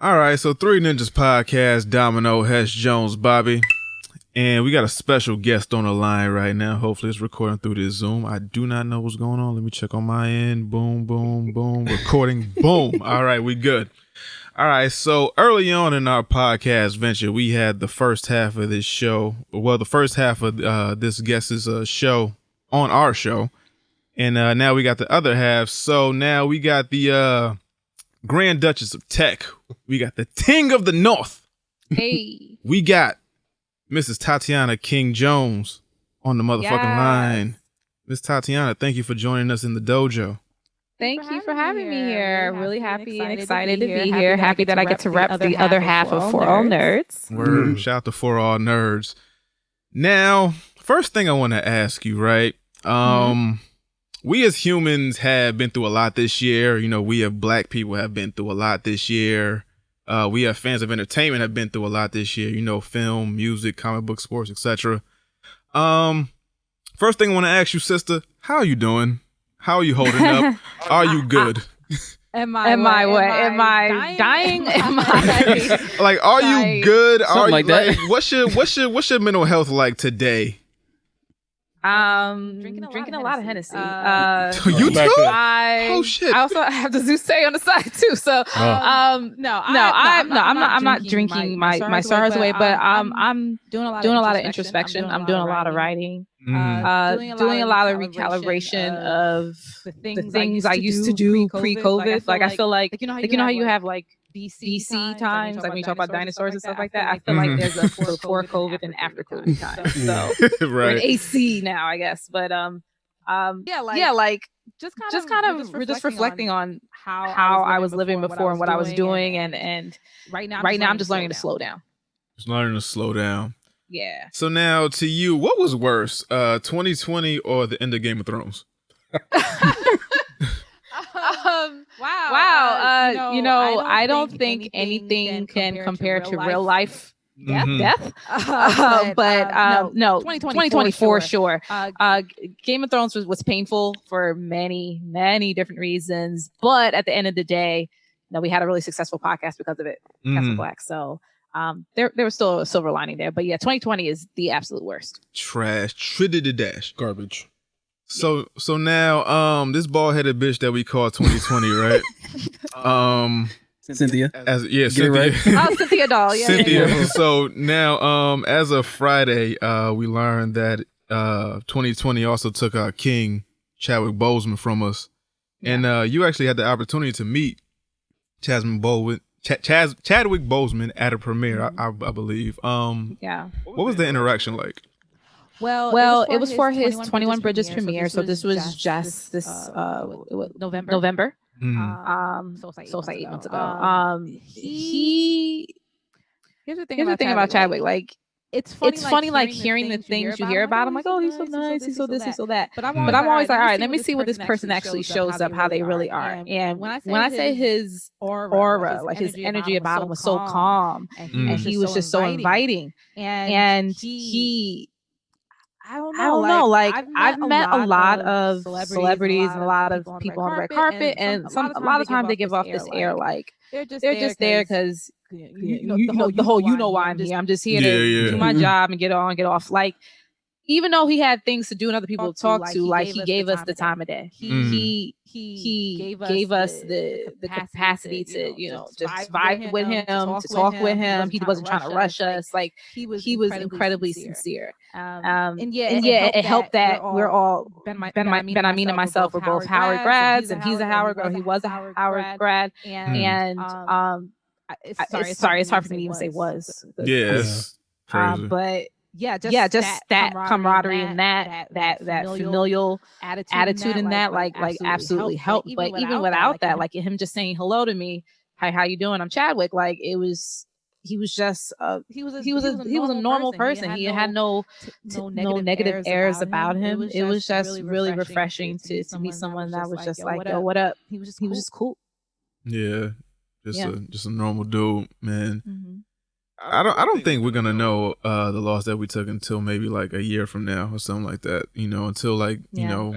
All right, so Three Ninjas Podcast, Domino, Hesh, Jones, Bobby. And we got a special guest on the line right now. Hopefully it's recording through this Zoom. I do not know what's going on. Let me check on my end. Boom, boom, boom. Recording, boom. All right, we good. All right, so early on in our podcast venture, we had the first half of this show. Well, the first half of this guest's show on our show. And now we got the other half. So now we got the Grand Duchess of Tech. We got the Ting of the North. Hey. We got Mrs. Tatiana King Jones on the motherfucking line. Miss Tatiana, thank you for joining us in the dojo. Thank you for having me here. Really happy and excited to be here. Happy that I get to rep the other half of For All Nerds. Word. Shout out to For All Nerds. Now, first thing I want to ask you, right? We as humans have been through a lot this year. You know, we as black people have been through a lot this year. We as fans of entertainment have been through a lot this year. You know, film, music, comic book, sports, etc. First thing I want to ask you, sister, how are you doing? How are you holding up? Are you good? Am I dying? Am I like, are you good? Something are you like that. What's your mental health like today? Drinking a lot of Hennessy. You too? Oh shit! I also have the Zeusay on the side too. So I'm not drinking my sorrows away, but I'm doing a lot of introspection. I'm doing a lot of writing. Doing a lot of recalibration of the things I used to do pre-COVID. Like I feel like you know how you have like BC times, like when you talk about dinosaurs and stuff like that. I feel like there's a before COVID and after COVID time. So we're in AC now, I guess. But we're just reflecting on how I was living before and what I was doing, and right now I'm just learning to slow down. Just learning to slow down. Yeah. So now to you, what was worse, 2020 or the end of Game of Thrones? Wow. I don't think anything can compare to real life death. But 2024, sure. Game of Thrones was painful for many, many different reasons. But at the end of the day, we had a really successful podcast because of it. Castle Black. So there was still a silver lining there. But yeah, 2020 is the absolute worst. Trash. Trinity dash. Garbage. So now this bald-headed bitch that we call 2020, right? Cynthia. Cynthia. Right. Oh, Cynthia Doll. Yeah. Cynthia. Yeah. So now as of Friday, we learned that 2020 also took our king Chadwick Boseman from us. And you actually had the opportunity to meet Chadwick Boseman at a premiere, I believe. What was the interaction like? Well, it was for his 21 Bridges premiere, so this was just this November. So it's like 8 months ago. Here's the thing about Chadwick. Like, it's funny like hearing the things you hear about him. Like, oh, he's so nice, he's so this, he's so that. But I'm always like, all right, let me see what this person actually shows up, how they really are. And when I say his aura, like his energy about him was so calm, and he was just so inviting, and he. I don't know. Like I've met a lot of celebrities and a lot of people on the red carpet, and a lot of times they give off this air like they're just there because the whole why I'm here. I'm just here to do my job and get on, get off. Like, even though he had things to do and other people to talk to, like he gave us the time of day. He gave us the capacity to just vibe with him, to talk with him. He wasn't trying to rush us. Like, he was incredibly sincere. It helped that we're all Benjamin and myself were both Howard grads, and he's a Howard grad. He was a Howard grad, and it's hard for me to even say was. Yes, but. Just that camaraderie and that familial attitude in that like absolutely helped. But even without that, like him just saying hello to me, hi, how you doing? I'm Chadwick. Like he was just he was a normal person. He had no negative airs about him. It was just really refreshing to meet someone that was just like, yo, what up? He was just cool. Yeah, just a normal dude, man. Mm-hmm. I don't think we're gonna know the loss that we took until maybe like a year from now or something like that. Until like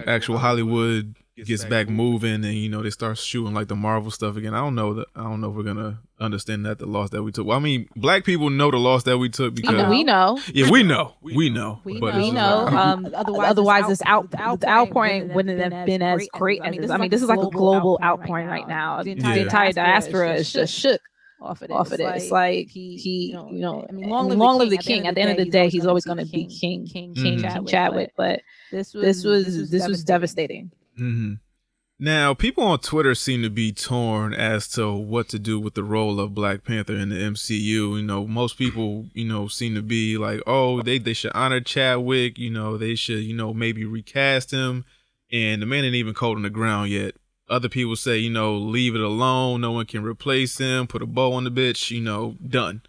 actual Hollywood gets back moving, and they start shooting like the Marvel stuff again. I don't know if we're gonna understand the loss that we took. Well, I mean, black people know the loss that we took because we know. Yeah, we know. Otherwise, this outpouring wouldn't have been as great as this. I mean, this is like a global outpouring right now. The entire diaspora is just shook off of this. Like he long live the king. At the end of the day, he's always going to be King Chadwick. But this was devastating. Mm-hmm. Now, people on Twitter seem to be torn as to what to do with the role of Black Panther in the MCU. Most people, seem to be like, oh, they should honor Chadwick. They should, maybe recast him. And the man ain't even cold on the ground yet. Other people say, leave it alone. No one can replace him. Put a bow on the bitch. Done.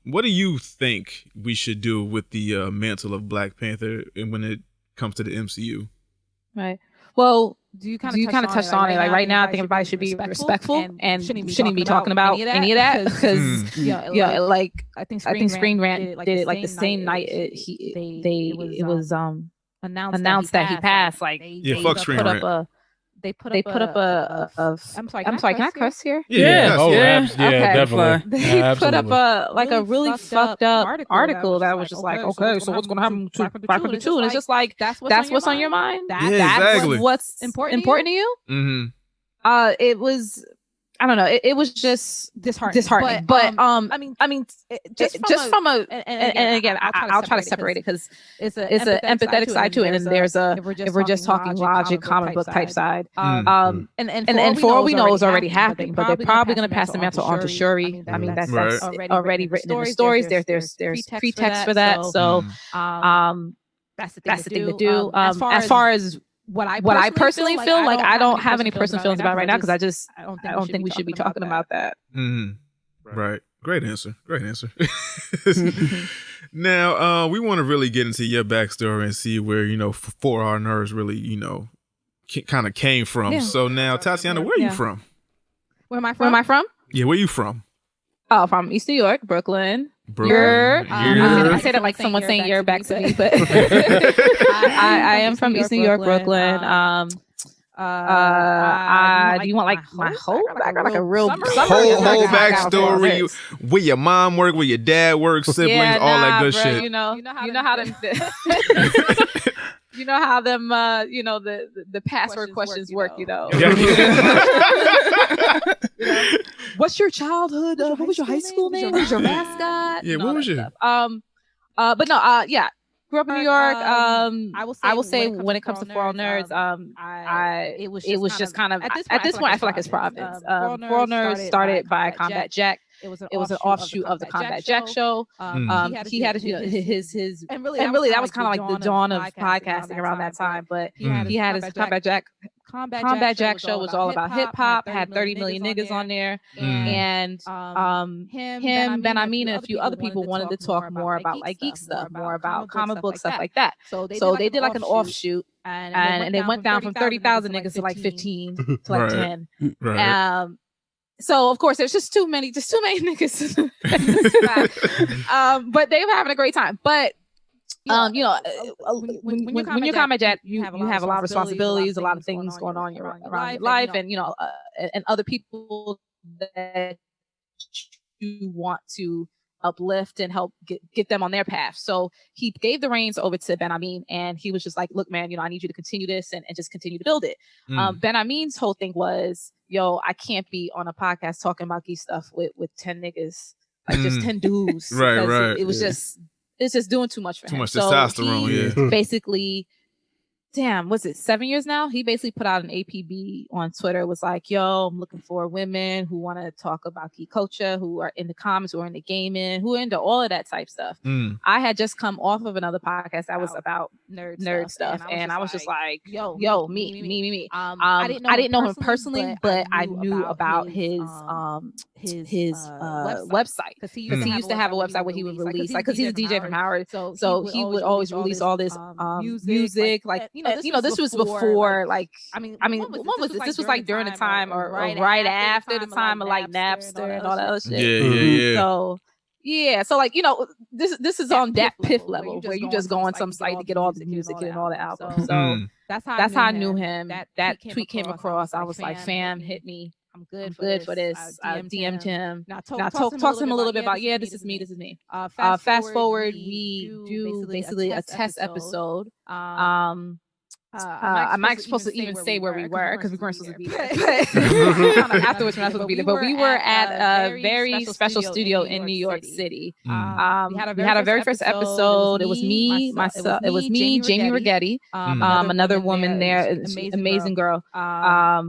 What do you think we should do with the mantle of Black Panther when it comes to the MCU? Right. Well, you kind of touched on it. Like right now, I think everybody should be respectful and shouldn't be talking about any of that because I think Screen Rant did it like the same night it was announced that he passed. Like fuck Screen Rant. They put up a I'm sorry, can I cuss here? Yeah. Definitely. They put up a really fucked up article that was just like, okay, so what's going to happen to Black Panther 2? And it's just like, that's what's on your mind? That's what's important to you? Mm-hmm. It was, I don't know. It was just disheartening. But I mean, just from a and again, I'll try to separate it because it's an empathetic side to it, and there's if we're just talking logic, comic book type side. And for all we know, is already happening. But they're probably going to pass the mantle on to Shuri. I mean, that's already written in the stories. There's pretext for that. So that's the thing to do. As far as what I personally feel like I don't have any personal feelings about right now because I don't think we should be talking about that. Mm-hmm. Right. Great answer. Now, we want to really get into your backstory and see where, For Our Nerves really, kind of came from. Yeah. So now, Tatiana, where are you from? Where am I from? Yeah, where you from? Oh, from East New York, Brooklyn. I say that like someone saying you're back to me, but I am from East New York, Brooklyn. Do you want like my whole background, like a real whole backstory? Where your mom work, where your dad works, siblings, all that good shit. You know how them. You know how them, the password questions work, What's your childhood? What was your high school name? What was your mascot? Yeah, what was your? But no, grew up in New York. I will say when it comes to For All Nerds, it was just kind of at this point I feel like it's Providence. For All Nerds started by Combat Jack. It was an offshoot of the Combat Jack show. He had his and really that was kind of like the dawn of podcasting around that time. But he had his Combat Jack show was all about hip hop. Had 30 million niggas on there, and him, Ben Amin, and a few other people wanted to talk more about like geek stuff, more about comic book stuff like that. So they did like an offshoot, and they went down from 30,000 niggas to like 15 to like 10. Right. So of course there's just too many niggas. But they were having a great time. But when you're Combat Jack, you have a lot of responsibilities, a lot of things going on around your life, and and other people that you want to uplift and help get them on their path. So he gave the reins over to Ben Amin, and he was just like, look, man, I need you to continue this and just continue to build it. Ben Amin's whole thing was, I can't be on a podcast talking about geek stuff with 10 niggas, like just 10 dudes. Right. It was it's just doing too much for him. Too much testosterone, he basically, was it 7 years now? He basically put out an APB on Twitter. It was like, I'm looking for women who want to talk about geek culture, who are into comics, who are into gaming, who are into all of that type stuff. I had just come off of another podcast that was about nerd stuff. And I was just like, me. I didn't know him personally, but I knew about his website. Because he used to have a website where he would release, like, because he's a DJ from Howard. So he would always release all this music, like, this was before, like, when was this? This was like during the time or right after the time of like Napster and all that other shit. Yeah. So like, this is on that Piff level where you just go on some site to get all the music and all the albums. So that's how I knew him. That tweet came across. I was like, fam, hit me. I'm good for this. I DM'd him. Now talked to him a little bit about, this is me. Fast forward, we do basically a test episode. I'm not supposed to even say where we were because we weren't supposed to be there. Afterwards, we're not supposed to be there. But we were at a very special studio in New York City. We had our very first episode. It was me, myself. It was me, Jamie Rigetti, another woman there, amazing girl.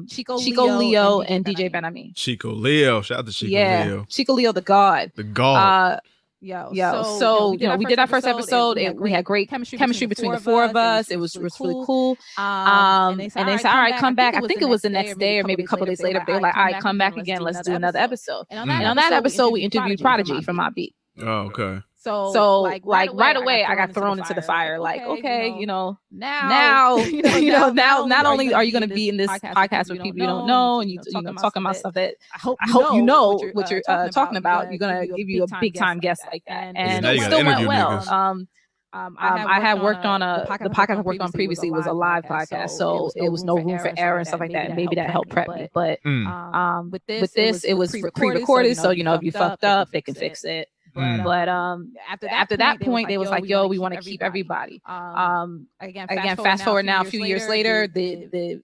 Chico Leo and DJ Ben Ami. Chico Leo, shout out to Chico Leo. Chico Leo, the God. The God. So we did our first episode. We had great chemistry between the four of us. It was really cool. And they said, all right, come back. I think it was the next day or maybe a couple days later. But they were like, all right, come back again. Let's do another episode. And on that episode, we interviewed Prodigy from My Beat. Oh, okay. So like right away, I got thrown into the fire. Like, okay, now, not only are you going to be in this podcast with people you don't know, and you talking about stuff that I hope you know what you're talking about. You're going to give you a big time guest like that, and it still went well. I had worked on the podcast I worked on previously was a live podcast, so it was no room for error and stuff like that. And maybe that helped prep me. But with this, it was pre-recorded, so if you fucked up, they can fix it. But after that point, they was like, "Yo, we want to keep everybody." Again, fast forward now, a few years later, the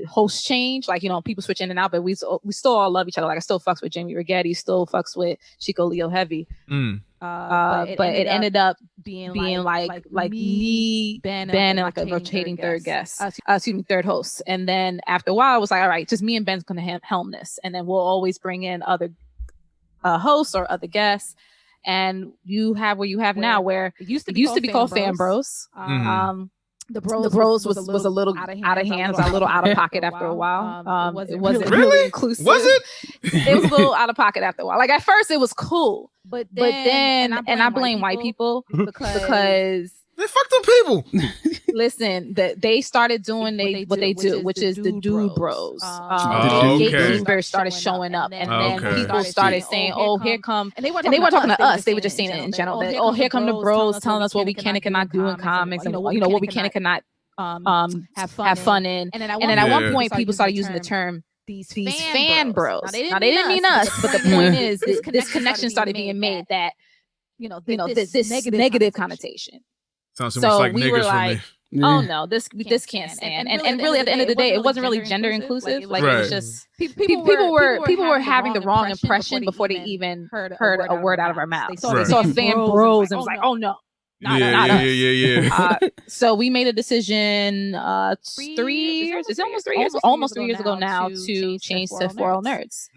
hosts change. Like people switch in and out, but we still all love each other. Like I still fucks with Jamie Rigetti, still fucks with Chico Leo heavy. But it ended up being like me, Ben, and like a rotating third guest. Third host. And then after a while, I was like, all right, just me and Ben's gonna helm this, and then we'll always bring in other hosts or other guests. And you have where you have now, where it used to be called Fan Bros. The bros was a little out of hand, a little out of pocket after a while. It wasn't really inclusive. Was it? It was a little out of pocket after a while. Like at first it was cool, but then I blame white people because they fuck them people. Listen, they started doing what they do, which is the dude bros. Gatekeepers started showing up, and then people started saying, "Oh, here come," and they weren't talking to us. They were just saying it in general. That, "Oh, here come the bros telling us what we can and cannot do in comics, and what we can and cannot have fun in." And then at one point, people started using the term these fan bros. Now they didn't mean us, but the point is this connection started being made that this negative connotation. Sounds so much like we niggas were like, for me. oh no, this can't stand. And really at the end of the day, it wasn't really gender inclusive. Like it was just people were having the wrong impression before they even heard a word out of our mouths. They saw fan bros and was like, oh no. Yeah. So we made a decision 3 years. It's almost 3 years ago now to change to For All Nerds.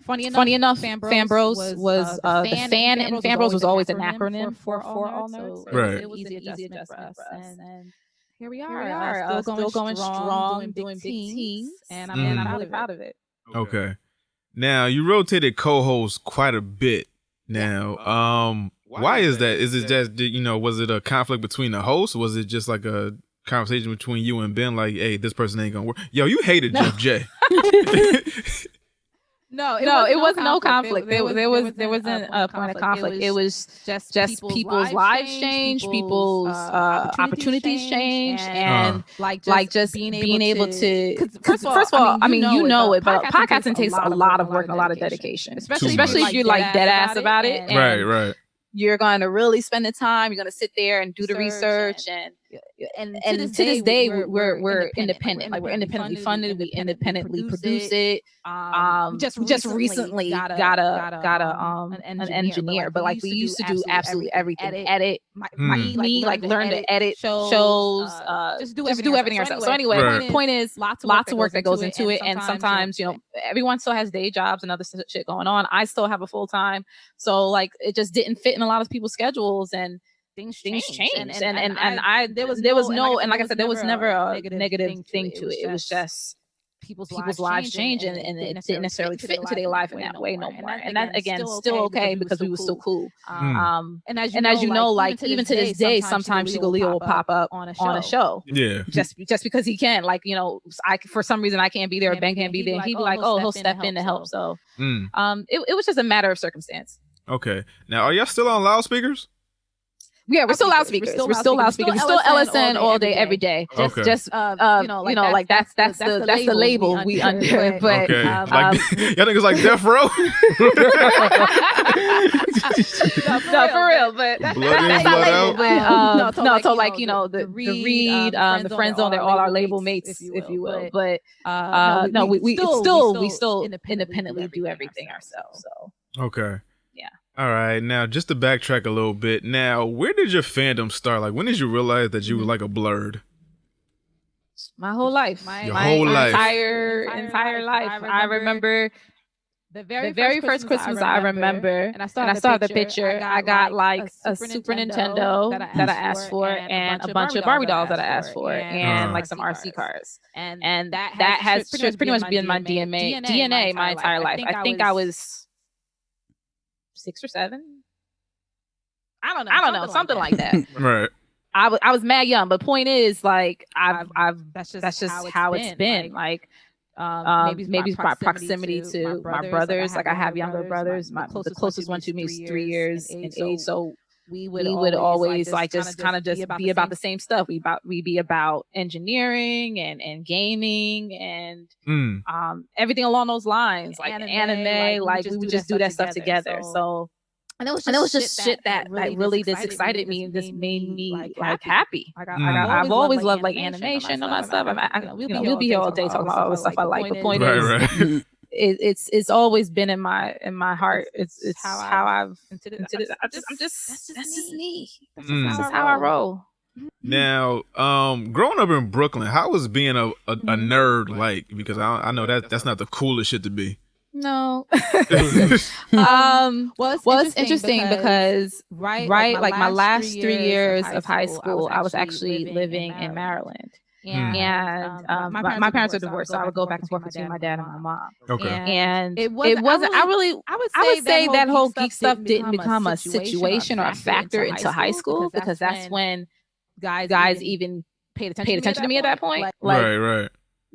Funny enough, Fan Bros was the fan in Fan Bros was always an acronym for All Nerds. Right. It was an easy adjustment for us. And here we are, still going strong, doing big teams, and I'm really proud of it. Okay. Now you rotated co-hosts quite a bit. Now, why is that? Is it just, was it a conflict between the hosts? Was it just like a conversation between you and Ben? Like, hey, this person ain't gonna work. Yo, you hated Jeff J. No, it wasn't no conflict. There wasn't a point of conflict. It was just people's lives changed, people's opportunities changed, and like just being able to. First of all, I mean, it, but podcasting takes a lot of work and a lot of dedication, especially if you're like dead ass about it. Right. You're going to really spend the time. You're going to sit there and do the research, and to this day we're independent. Like we're independently funded. We independently produce it. Just recently got an engineer, but like we used to do absolutely everything. Edit. Me like learn to edit shows. Just do everything ourselves. So anyway, point is lots of work that goes into it, and sometimes everyone still has day jobs and other shit going on. I still have a full time, so like it just didn't fit in a lot of people's schedules, and things changed. And I there was no, and like I said, there was never a negative thing to it. It was just people's lives change, and it didn't necessarily fit into their life in that way no more. And that again, still okay because we were still cool. And as you know, like even to this day, sometimes Chico Leo will pop up on a show. Yeah. Just because he can, like I for some reason I can't be there, or Ben can't be there, and he'd be like, oh, he'll step in to help. So it was just a matter of circumstance. Okay. Now, are y'all still on loudspeakers? Yeah, we're still loudspeakers. We're still loudspeakers. We're still LSN all day, every day. Just like that's the label we under. But okay, like y'all niggas like death row. No, for real. But that's not label. But so like the Reed, the friend zone, they're all our label mates, if you will. But no, we still independently do everything ourselves. So okay. Yeah. All right, now just to backtrack a little bit. Now, where did your fandom start? Like, when did you realize that you were like a blurred? My whole life. Your whole life. Entire life. I remember the very first Christmas I remember, and I saw the picture. I got like a Super Nintendo that I asked for, and a bunch of Barbie dolls that I asked for, and like some RC cars. And that has pretty much been my DNA my entire life. I think I was 6 or 7. I don't know, something like that. Right. I was mad young, but point is, like, that's just how it's been. Like, maybe my proximity to my brothers. Like, I have younger brothers. The closest one to me is 3 years in age. So we would always like just kind of just be about the same stuff. We be about engineering and gaming and everything along those lines, like anime. Like we would just do that stuff together. So. And it was just shit that really just excited me and just made me like happy. I've always loved like animation and all that stuff. We'll be here all day talking about all the stuff I like. The point is, it's always been in my heart. It's how I've that's just me. That's just how I roll. Now, growing up in Brooklyn, how was being a nerd like? Because I know that's not the coolest shit to be. No. Well, it's interesting because like my last 3 years of high school, I was actually living in Maryland. And my parents are divorced, so I would go back and forth between my dad and my mom. Okay. And it wasn't I would say that whole geek stuff didn't become a situation or a factor into high school, because that's when guys even paid attention to me at that point. Like, right.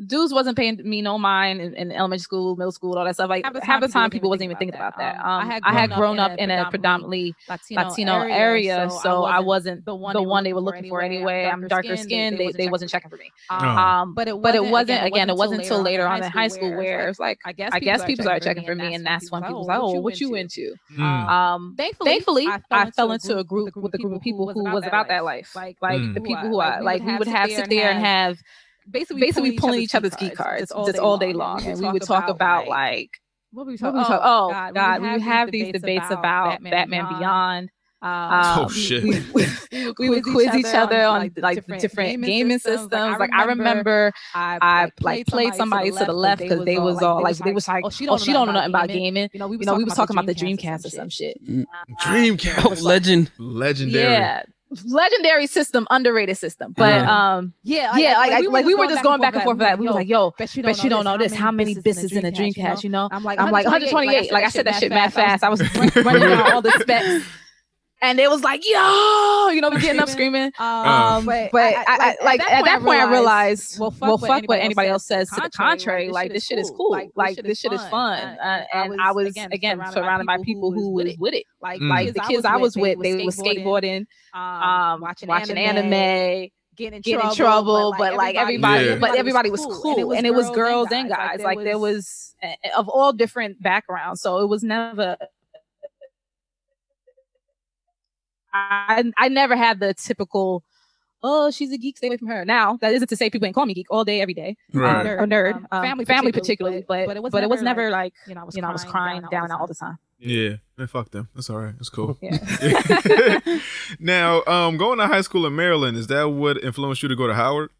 Dudes wasn't paying me no mind in elementary school, middle school, all that stuff. Like half the time people wasn't even thinking about that. I had grown up in a predominantly Latino area, so I wasn't the one they were looking for anyway. I'm darker skinned. They wasn't checking for me. But it wasn't until later on in high school where it's like I guess people started checking for me, and that's when people was like, oh, what you into? Thankfully, I fell into a group of people who was about that life. Like the people who I like, we would sit there and have basically pulling each other's geek cards just all day long, and we would talk about like what we talk. Oh God, we would have these debates about Batman Beyond. Shit. We would quiz each other on like different gaming systems. Like I remember I like played somebody to the left because they was all like they was like, oh, she don't know nothing about gaming. We was talking about the Dreamcast or some shit. Dreamcast, legendary. Yeah. Legendary system, underrated system, but like we were just going back and forth for that. We were like, yo, bet you don't know this. How many bits is in a Dreamcast? You know, I'm like 128. Like I said that shit mad fast. I was running down all the specs. And they was like, yo, we getting up screaming. But I at that point I realized, well, fuck what anybody else says to the contrary. Like this shit is cool. Like this shit is fun. And I was again surrounded by people who was with it. Like the kids I was with, they were skateboarding, watching anime. Getting in trouble, but like everybody was cool, and it was girls and guys. Like there was of all different backgrounds, so it was never. I never had the typical, oh, she's a geek, stay away from her. Now, that isn't to say people ain't call me geek all day, every day, right. Or nerd, family particularly, but it was never like, I was crying down and out all the time. Yeah, man, fuck them. That's all right. It's cool. Yeah. Now, going to high school in Maryland, is that what influenced you to go to Howard?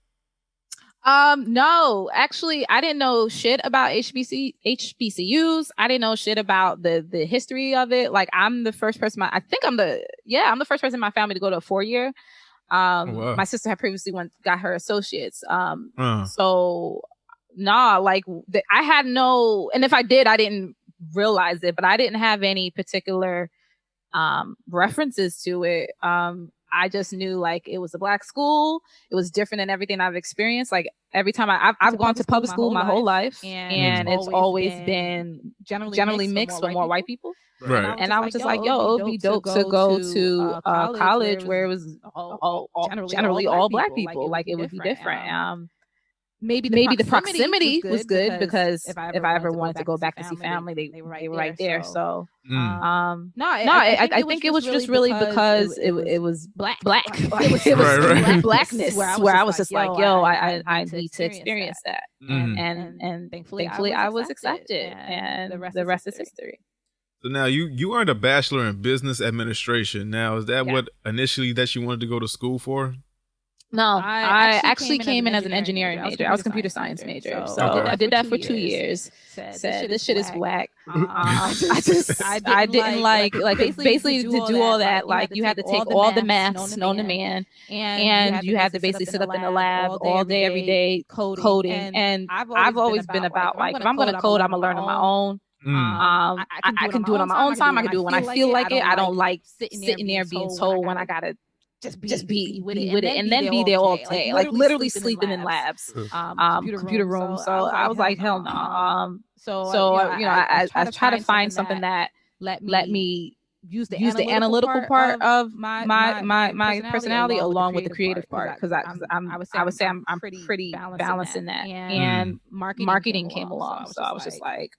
No, actually, I didn't know shit about HBCUs. I didn't know shit about the history of it. Like, I'm the first person. I'm the first person in my family to go to a 4-year. Wow. My sister had previously got her associates. So nah, like I had no, and if I did, I didn't realize it, but I didn't have any particular references to it. I just knew like it was a Black school. It was different than everything I've experienced. Like every time I've gone to public school my whole life, and it's always been generally mixed with more white people. Right. And I was just like, yo, it would be dope to go to college where it was generally all black people. Like, it would be different. Maybe the proximity was good because if I ever wanted to go back to see family, they were right there. So I think it was just really because it was black. It was blackness where I was just like, yo, I need to experience that. And thankfully I was accepted, and the rest is history. So now you earned a bachelor in business administration. Now, is that what initially that you wanted to go to school for? No, I actually came in as an engineering major. I was a computer science major. So I did that for 2 years. Said this shit is whack. I didn't like basically to do all that. Like, you had to take all the maths known to man, and you had to basically sit up in the lab all day, every day, coding. And I've always been about, like, if I'm going to code, I'm going to learn on my own. I can do it on my own time. I can do it when I feel like it. I don't like sitting there being told when I gotta just be with it and then be there all day, like literally sleeping in labs, computer rooms. So I was like, hell no. So I try to find something that let me use the analytical part of my personality along with the creative part, because I would say I'm pretty balanced in that. And marketing came along, so I was just like,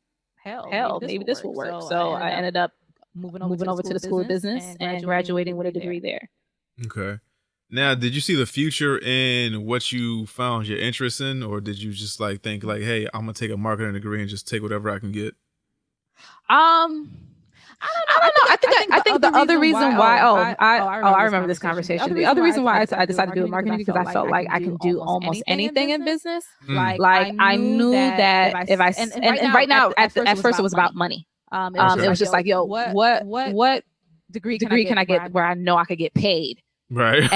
hell, maybe this will work. So I ended up moving over to the School of Business and graduating with a degree there. Okay. Now, did you see the future in what you found your interest in, or did you just like think like, hey, I'm gonna take a marketing degree and just take whatever I can get? I don't know. I think the other reason why I remember this conversation. The other reason why I decided to do marketing because I felt like I can do almost anything in business. Like I knew that if I and right now at first it was about money. It was just like, yo, what degree can I get where I know I could get paid? Right.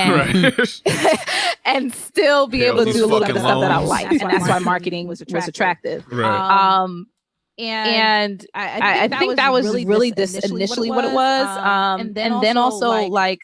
And still be able to do a little bit of stuff that I like, and that's why marketing was attractive. Right. And I think that was really this initially what it was. And then also like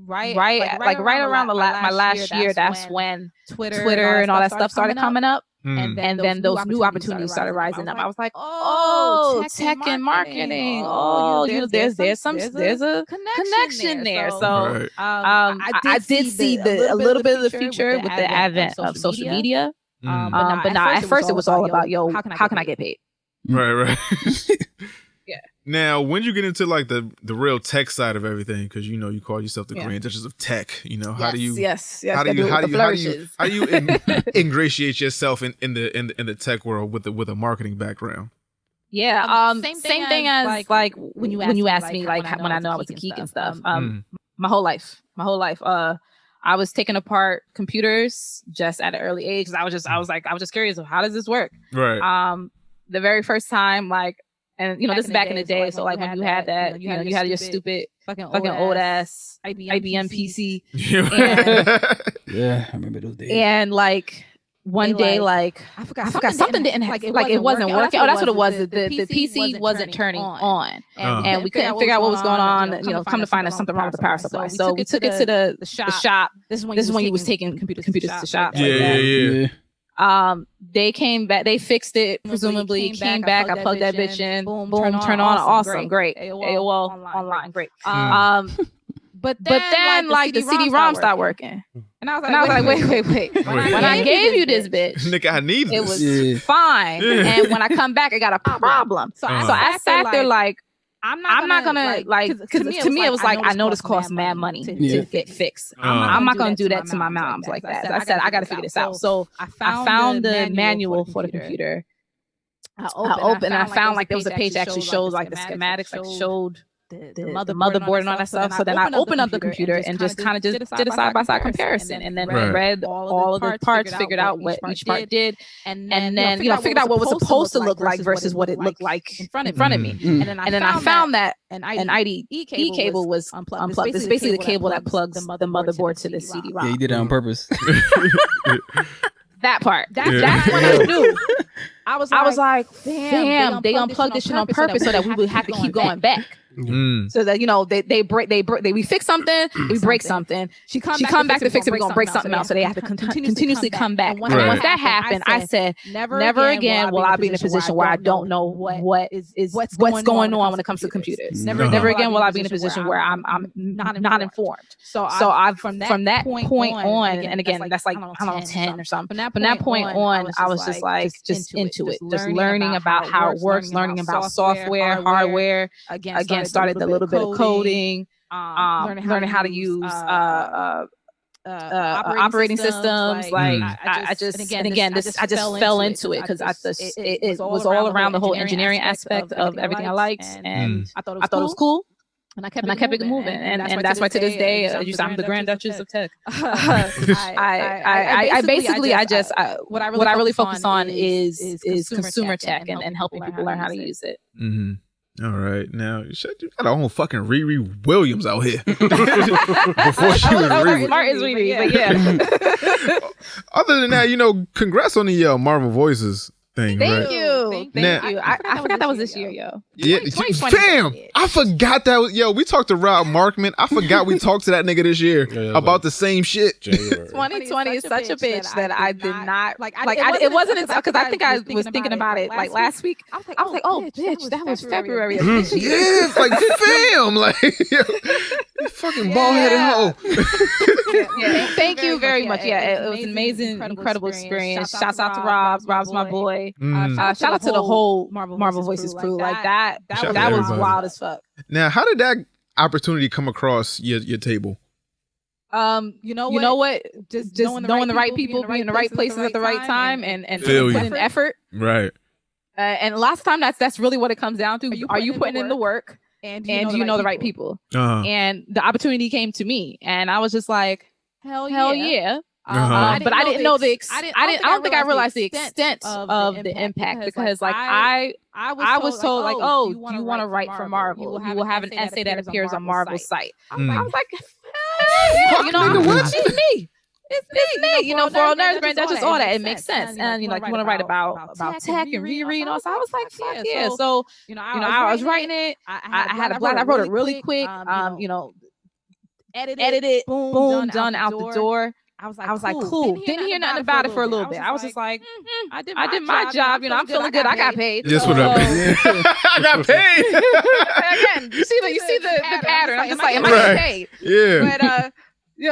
right around my last year, that's when Twitter and all that stuff started coming up. And then those new opportunities started rising up. I was like, oh, tech and marketing. Oh, there's a connection there. So I did see a little bit of the future with the advent of social media. But now at first it was all about, yo, how can I get paid? Right. Yeah. Now, when did you get into like the real tech side of everything? Because you call yourself the Grand Duchess of Tech. How do you ingratiate yourself in the tech world with a marketing background? Yeah. Same thing as like when you asked me like when I know I was a geek and stuff. My whole life. I was taking apart computers just at an early age. I was just curious of how does this work? Right. The very first time, like, and this is back in the day, so like when you had that, you had your stupid fucking old ass IBM PC. Yeah, I remember those days. And like one day, like I forgot something didn't like it wasn't working. Oh, that's what it was. The PC wasn't turning on, and we couldn't figure out what was going on. Come to find out something wrong with the power supply. So we took it to the shop. This is when you was taking computers to shop. Yeah. They came back, they fixed it, presumably came back, I plugged that bitch in, boom, turn on, awesome, great. AOL online, great. But then like the CD-ROM stopped working. And I was like, wait. When I gave you this bitch, nigga, I need this. It was fine. And when I come back, I got a problem. So I sat there like, I'm not gonna like, because to me it was like, I know this costs mad money to get fixed. I'm not gonna do that to my moms like that. So I said I gotta figure this out. So I found the manual for the computer. I opened and I found like there was a page that actually showed like the schematics, like showed the motherboard and all that stuff. So then I opened up the computer and just kind of did a side-by-side comparison, and then read all of the parts, figured out what each part did, and then figured out what was supposed to look like versus what it looked like in front of me. And then I found that an IDE cable was unplugged. It's basically the cable that plugs the motherboard to the CD-ROM. Yeah, you did it on purpose. That part. That's when I knew. I was like, damn, they unplugged this shit on purpose so that we would have to keep going back. So that we fix something, we break something. She come back to fix it, we're gonna break something else. So they have to continuously come back. And once that happened, I said, never again will I be in a position where I don't know what's going on when it comes to computers. Never again will I be in a position where I'm not informed. So I've from that point on, and again that's like I don't know 10 or something. From that point on, I was just like just into it, just learning about how it works, learning about software, hardware. Again, started a little bit of coding, learning how to use operating systems. Like I just fell into it because it was all around the whole engineering aspect of everything I liked, and I thought it was cool. And I kept it moving, and that's why to this day, I'm the Grand Duchess of Tech. I basically what I really focus on is consumer tech and helping people learn how to use it. Mm-hmm. All right, now you got our own fucking Riri Williams out here. Before she was Riri. Smart as Riri, but yeah. Other than that, congrats on the Marvel Voices thing. Thank you. I forgot that was this year, yo. Yeah, fam, I forgot that. We talked to Rob Markman. I forgot we talked to that nigga this year about the same shit. 2020 is such a bitch that I did not like. It wasn't until because I think I was thinking about it like last week. I was like, oh bitch, that was February of this year. Yeah, like fam, like you fucking bald-headed hoe. Thank you very much. Yeah, it was an amazing, incredible experience. Shouts out to Rob. Rob's my boy. Shout out to the whole Marvel Voices crew. Like that was wild as fuck. Now, how did that opportunity come across your table? You know what? Just knowing the right people, being in the right places at the right time, and putting in effort. Right. And lots of time that's really what it comes down to. Are you putting in the work? And do you know the right people? And the opportunity came to me, and I was just like, hell yeah. But I didn't know I don't think I realized the extent of the impact because like I was told like, oh, do you want to write for Marvel? You will have an essay that appears on Marvel's site. I was like, it's me. It's me, for all nerds, Grand Duchess, all that. It makes sense. And you want to write about tech and Riri and all. So I was like, fuck yeah. So I was writing it. I had a blast. I wrote it really quick. Edited, boom, done out the door. I was like, cool. Didn't hear nothing about it for a little bit. I was just like, I did my job. I'm feeling good. I got paid. Just what up. I got paid. Again, you see the pattern. I'm just like, am I getting paid? Yeah. But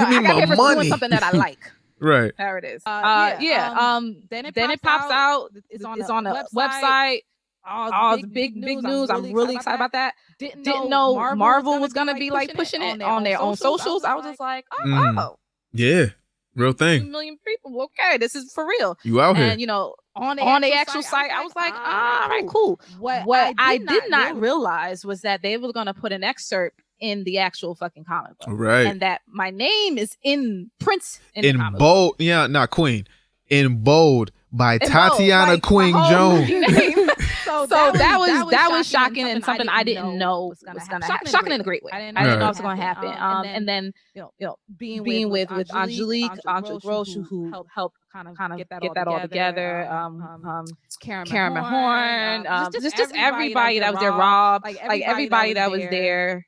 I got paid for doing something that I like. Right. There it is. Then it pops out. It's on the website. All the big news. I'm really excited about that. Didn't know Marvel was gonna be like pushing it on their own socials. I was just like, oh. Yeah. Real thing. 2 million people. Okay, this is for real. You out here. And on the actual site, I was like, all right, cool. What I did not realize was that they were gonna put an excerpt in the actual fucking comic book. Right. And that my name is in print in the bold book. Yeah, not Queen. In bold by Tatiana King Jones. So that was shocking and something I didn't know was gonna happen. Shocking in a great way. I didn't know it was gonna happen. And then being with Angelique Roche, who helped kind of get that all together. Karen Mahorn, just everybody that was there. Rob, like everybody that was there.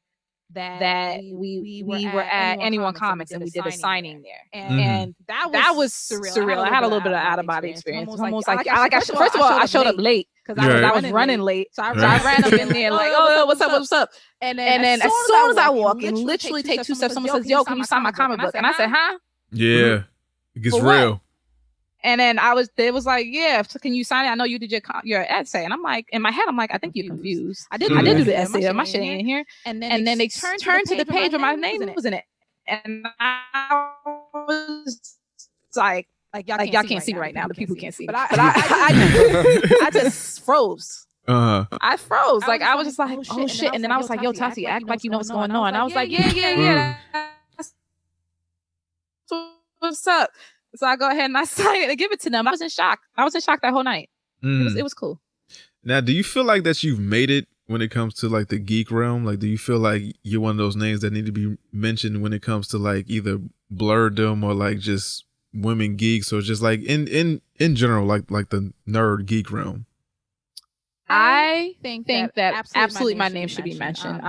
That we were at Anyone Comics and we did a signing there, and that was surreal. I had a little bit of out of body experience. Almost like first of all, I showed up late because I was running late, so I ran up in there like, oh, what's up? And then as soon as I walk in, literally take 2 steps, someone says, yo, can you sign my comic book? And I said, huh? Yeah, it gets real. And then they was like, yeah, so can you sign it? I know you did your essay. And I'm like, in my head, I'm like, I think you're confused. I did do the essay. My shit ain't in here. And then they turned to the page where my name was in it. And I was like y'all can't see me right now. The people can't see me. But I just froze. I froze. Like I was just like, oh shit. And then I was like, yo, Tati, act like you know what's going on. And I was like, yeah. What's up? So I go ahead and I sign it and give it to them. I was in shock. That whole night. It was cool. Now, do you feel like that you've made it when it comes to like the geek realm? Like, do you feel like you're one of those names that need to be mentioned when it comes to like either blurredom or like just women geeks or just like in in general, like the nerd geek realm? I think that absolutely my name should be mentioned.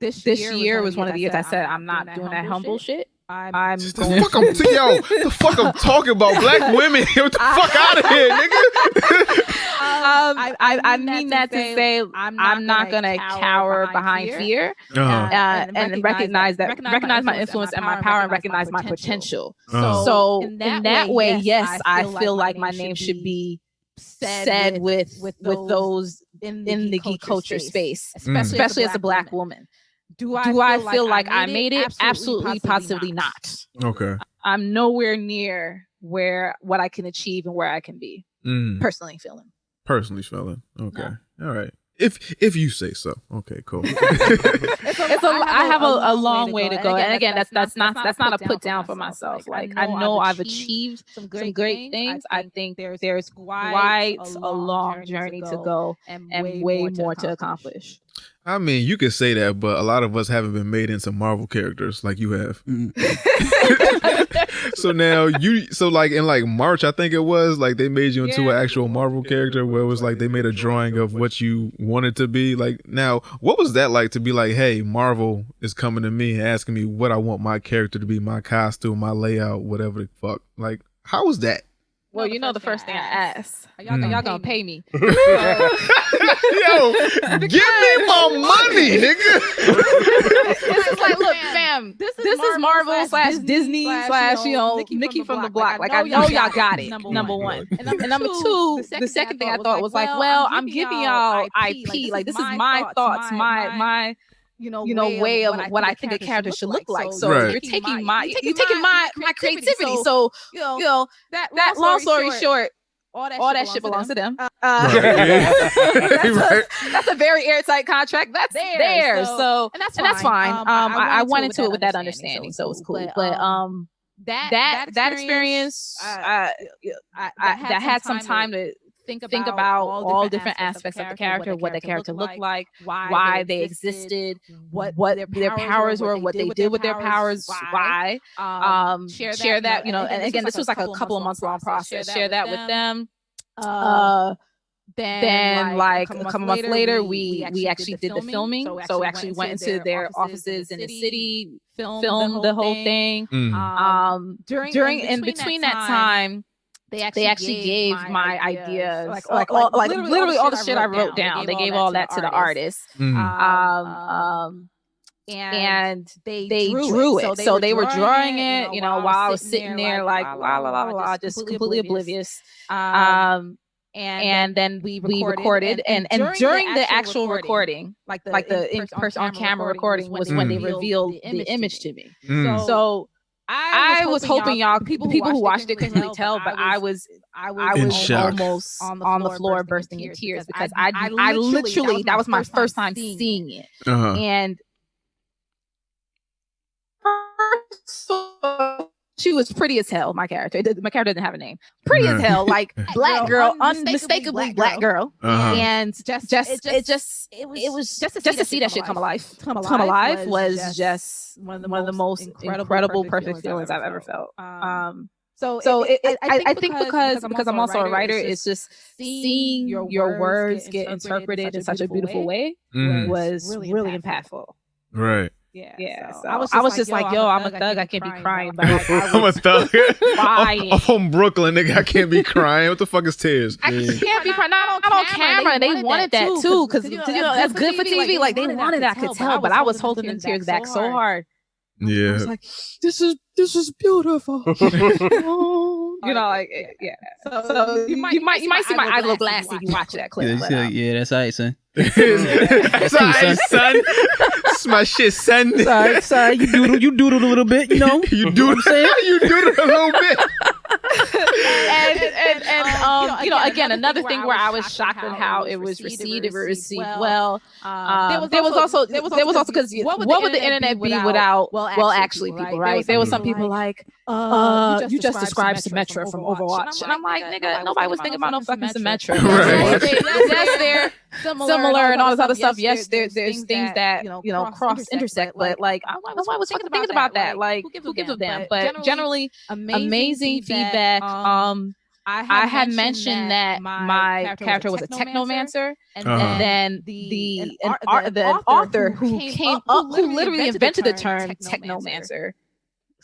This year was one of the years I said I'm not doing that humble shit. I'm going the fuck I'm talking about black women. Get the fuck out of here, nigga. I mean that to say I'm not gonna cower behind fear, and recognize my influence and my power, and recognize my potential. So in that way, yes, I feel like my name should be said with those in the geek culture space, especially as a black woman. Do I feel like I made it? Absolutely, positively not. Okay. I'm nowhere near what I can achieve and where I can be. Personally feeling. Okay. All right. If you say so. Okay, cool. I have a long way to go. And again, that's not a put down for myself. Like I know I've achieved some great things. I think there's quite a long journey to go and way more to accomplish. I mean, you could say that, but a lot of us haven't been made into Marvel characters like you have. So now like in like March, I think it was, like they made you into an actual Marvel character where it was like they made a drawing of what you wanted to be. Like, now, what was that like to be like, hey, Marvel is coming to me and asking me what I want my character to be, my costume, my layout, whatever the fuck. Like, how was that? Well, the first thing I asked, y'all gonna pay me? Yo, give me my money, nigga. It's like, look, fam, this is Marvel / Disney / Nikki from the block. Like, I know y'all got it. Number one, and number two, the second thing I thought was like, well, I'm giving y'all IP. Like, this is my thoughts, my way of what I think a character should look like. So you're taking my creativity. So that long story short, all that shit belongs to them. That's a very airtight contract. That's theirs. So and that's fine. I went into it with that understanding, so it was cool. But that experience, I had some time to think about all different aspects of the character, what the character looked like, why they existed, what their powers were, what they did with their powers, why. Share that, and again, this was like a couple of months long process. Share that with them. Then like a couple months later, we actually did the filming. So we actually went into their offices in the city, filmed the whole thing. During in between that time, they actually gave my ideas, like literally all the shit I wrote down. They gave all that to the artists. And they drew it. So they were drawing it, while I was sitting there like la la la la, just completely oblivious. And then we recorded, and during the actual recording, like the in-person on camera recording, was when they revealed the image to me. So I was hoping y'all, people who watched it couldn't really tell, but I was almost on the floor bursting in tears, because I literally, that was my first time seeing it. And she was pretty as hell. My character didn't have a name. Pretty as hell, like black girl, unmistakably black girl. And it was just to see that shit come alive. Come alive was just one of the most incredible, perfect feelings I've ever felt. So I think because I'm also a writer, it's just seeing your words get interpreted in such a beautiful way was really impactful. Right. Yeah. So I was just like, yo, I'm a thug. I can't be crying. But like, I'm a thug. I'm from Brooklyn, nigga. I can't be crying. What the fuck is tears? I can't be crying. Not on camera. They wanted that too, because that's good for TV. Like, they wanted that, I could tell. But I was holding them tears back so hard. Yeah. I was like, this is beautiful. Yeah. So you might see my eyes a little glassy if you watch that clip. Yeah, that's all right, son. That's all right, son. That's my shit, son. Sorry, you doodle a little bit, You doodle, what I'm saying? You doodle a little bit. and again, another thing where I was shocked at how it was received. It was received well. There was also because what would the internet be without actually people, right? There was some people like, you just described Symmetra from Overwatch, and I'm like, nigga, nobody was thinking about no fucking Symmetra. Yes, they're similar and all this other stuff. Yes, there's things that cross intersect, but like, nobody was fucking thinking about that. Like, who gives a damn? But generally, amazing feedback. I had mentioned that my character was a technomancer, and then the author who literally invented the term technomancer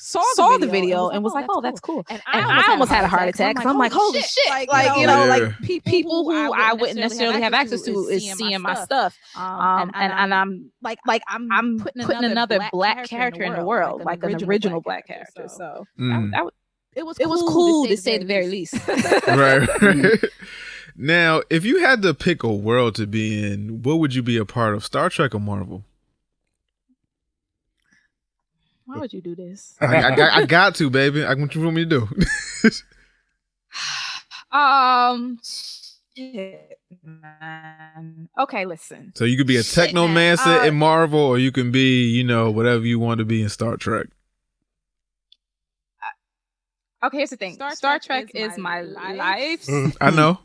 saw the video and was like, "Oh, that's cool." And I almost had a heart attack because I'm like, "Holy shit!" Like people who I wouldn't necessarily have access to is seeing my stuff, and I'm putting another black character in the world, like an original black character. So it was cool to say the very least. Right. Now, if you had to pick a world to be in, what would you be a part of? Star Trek or Marvel? Why would you do this? I got to, baby. What you want me to do? Shit, man. Okay, listen. So you could be a technomancer in Marvel, or you can be, whatever you want to be in Star Trek. Okay, here's the thing. Star Trek is my life. I know.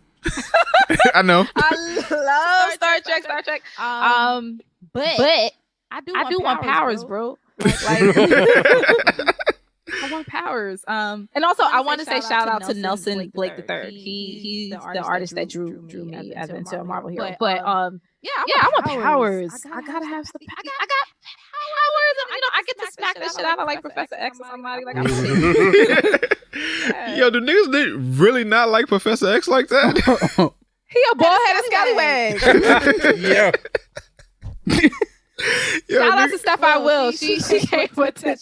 I know. I love Star Trek. But I do want powers, bro. I want powers. And also I want to say shout out to Nelson Blake III. He's the artist that drew me as into a Marvel hero. But I want powers. I gotta have some. I got powers. I get to smack this shit out of like Professor X or somebody. Like, yo, do niggas really not like Professor X like that? He a bald-headed scallywag. Yeah. Shout out to Steph I Will. She came with that.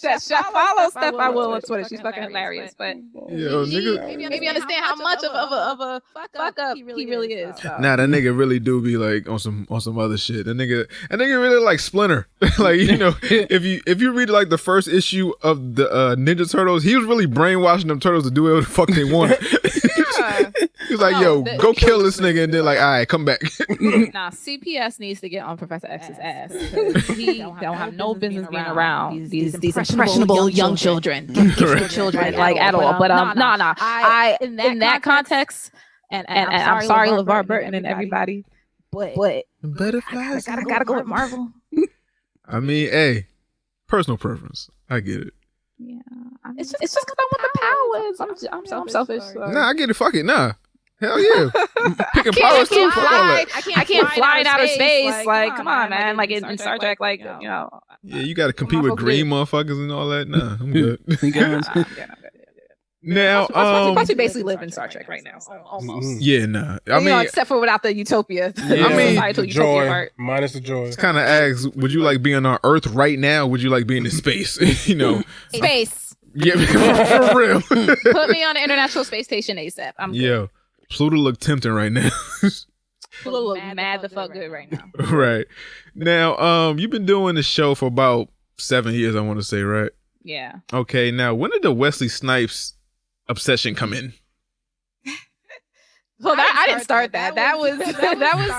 Follow Steph I Will on Twitter. She's fucking hilarious. But maybe understand how much of a fuck up he really is. So. Nah, that nigga really do be like on some other shit. That nigga really like Splinter. Like, if you read like the first issue of the Ninja Turtles, he was really brainwashing them turtles to do whatever the fuck they wanted. He was like, yo, go kill this nigga, and then like, all right, come back. Nah, CPS needs to get on Professor X's ass. He don't have no business being around these impressionable young children. Children like at all. But I in that context, and I'm sorry, LeVar Burton and everybody, but butterflies. I gotta go with Marvel. I mean, hey, personal preference. I get it. Yeah, it's just because I want the powers. I'm selfish. So. Nah, I get it. Fuck it. Nah. Hell yeah. Picking powers too. I can't fly in outer space. Like, come on, man. Like in Star Trek, like, Yeah, you got to compete with green motherfuckers and all that. Nah, I'm good. Now, you basically live in Star Trek right now. Almost. Yeah, nah. I mean, except for without the utopia. Yeah, I mean, the joy part. Minus the joy. It's kind of asks, would you like being on Earth right now? Would you like being in space? Space. Yeah, for real. Put me on the International Space Station ASAP. I'm good. Yeah. Pluto look tempting right now. Pluto look mad the fuck good right now. Right. Now, you've been doing the show for about 7 years, I want to say, right? Yeah. Okay, now when did the Wesley Snipes obsession come in? Well, I didn't start that. That was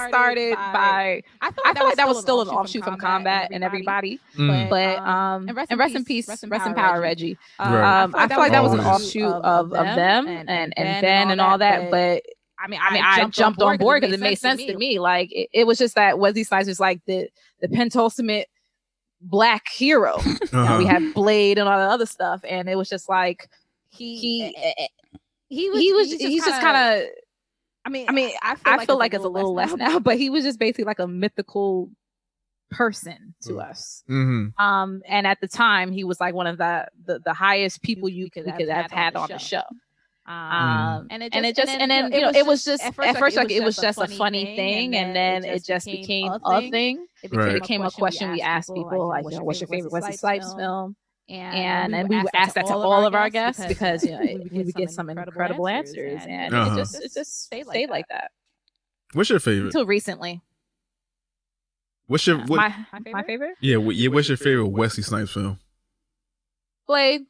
started by. I feel like that was still an offshoot from Combat and everybody. But and rest in peace, rest in power, Reggie. I feel like that was an offshoot of them and Ben and all that. But I mean, I jumped on board because it made sense to me. Like it was just that Wesley Snipes was like the penultimate black hero. We had Blade and all the other stuff, and it was just like he's just kind of. I mean, I feel like it's a little less now, but he was just basically like a mythical person to us. Mm-hmm. And at the time, he was like one of the highest people you could have had on the show. And then it was just at first like it was just a funny thing, and then it just became a thing. It became a question we asked people like, what's your favorite Wesley Snipes film? And we would ask that to all of our guests because we would get some incredible answers, and it just stayed like that. What's your favorite? Until recently. What's your my favorite? Yeah, what's your favorite Wesley Snipes film? Blade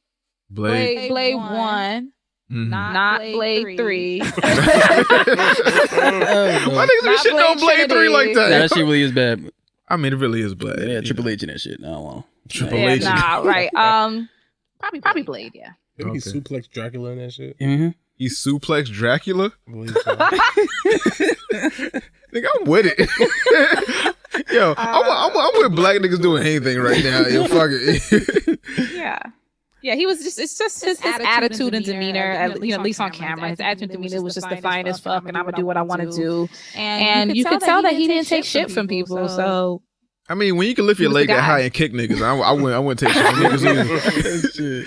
1. Mm-hmm. Not Blade 3. Why niggas be shitting on Blade 3 like that? That shit really is bad. I mean, it really is bad. Yeah, Triple H in that shit. I don't want Triple H. Nah, right. Probably Blade. Yeah. Didn't he suplex Dracula in that shit? Mm-hmm. He suplexed Dracula. I believe so. Nigga, I'm with it. Yo, I'm with black niggas doing anything right now. Yo, fuck it. Yeah. Yeah, he was just, it's just his attitude and demeanor, at least on camera. His attitude and demeanor was just defiant as fuck, and I'm gonna do what I want to do. And you could tell that he didn't take shit from people. So I mean, when you can lift your leg that high and kick niggas, I wouldn't take shit from niggas either. Shit.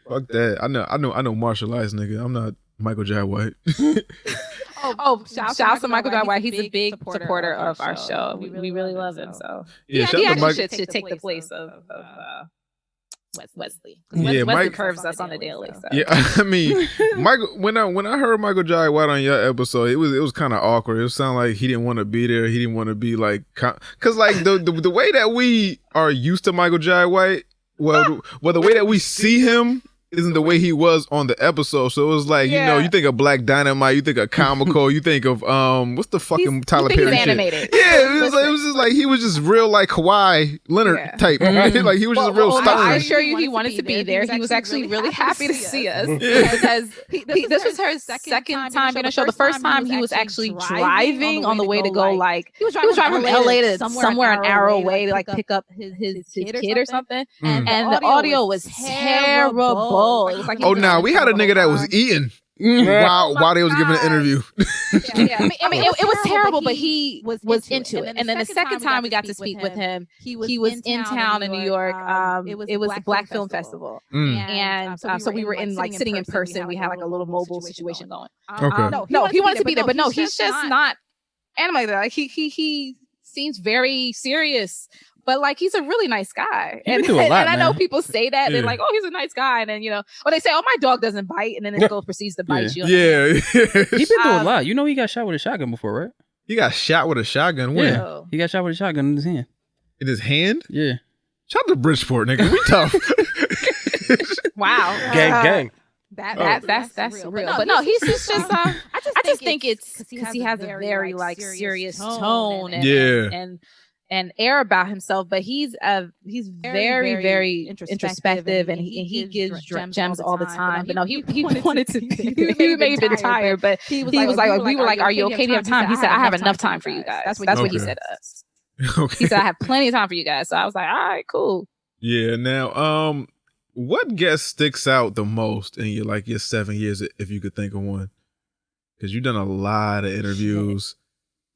Fuck that. I know martial arts, nigga. I'm not Michael Jai White. Shout out to Michael Jai White. He's a big supporter of our show. We really love him. So yeah, he actually should take the place of Wesley. Wesley curves us on the daily. So. Yeah, I mean, Michael. When I heard Michael Jai White on your episode, it was kind of awkward. It sounded like he didn't want to be there. He didn't want to be like, cause like the way that we are used to Michael Jai White, well, the way that we see him isn't the way he was on the episode. So it was like, you think of Black Dynamite, you think of comical, you think of what's the fucking Tyler Perry shit? Animated. Yeah, it was just like he was just real like Kawhi Leonard type. Like he was just real stubborn. I assure you, he wanted to be there. He was actually really happy to see us because this was her second time in a show. The first time he was actually driving on the way to go. Like he was driving from LA to somewhere an hour away to like pick up his kid or something. And the audio was terrible. It was like we had a nigga that was eating while they was giving an interview. I mean, it was terrible, but he was into it. And then the second time we got to speak with him, he was in town in New York. It was the Black Film Festival, and so we were in like sitting in person. We had like a little mobile situation going. No, he wanted to be there, but no, he's just not animated. Like he seems very serious. But like he's a really nice guy, and I know people say that they're like, "Oh, he's a nice guy," and then or they say, "Oh, my dog doesn't bite," and then it proceeds to bite you. Yeah, he been through a lot. You know, he got shot with a shotgun before, right? He got shot with a shotgun. When? Yeah, he got shot with a shotgun in his hand. In his hand? Yeah. Shout out to Bridgeport, nigga. We tough. Wow. Gang. That's real. But no, he's just I just think it's because he has a very like serious tone and air about himself, but he's very, very introspective, and he gives gems all the time. But no, he wanted to. He may have been tired, but he was like, we were like, "Are you okay? Do you have time?" He said, "I have enough time for you guys." That's what he said to us. Okay. He said, "I have plenty of time for you guys." So I was like, "All right, cool." Yeah. Now, what guest sticks out the most in your 7 years, if you could think of one? Because you've done a lot of interviews.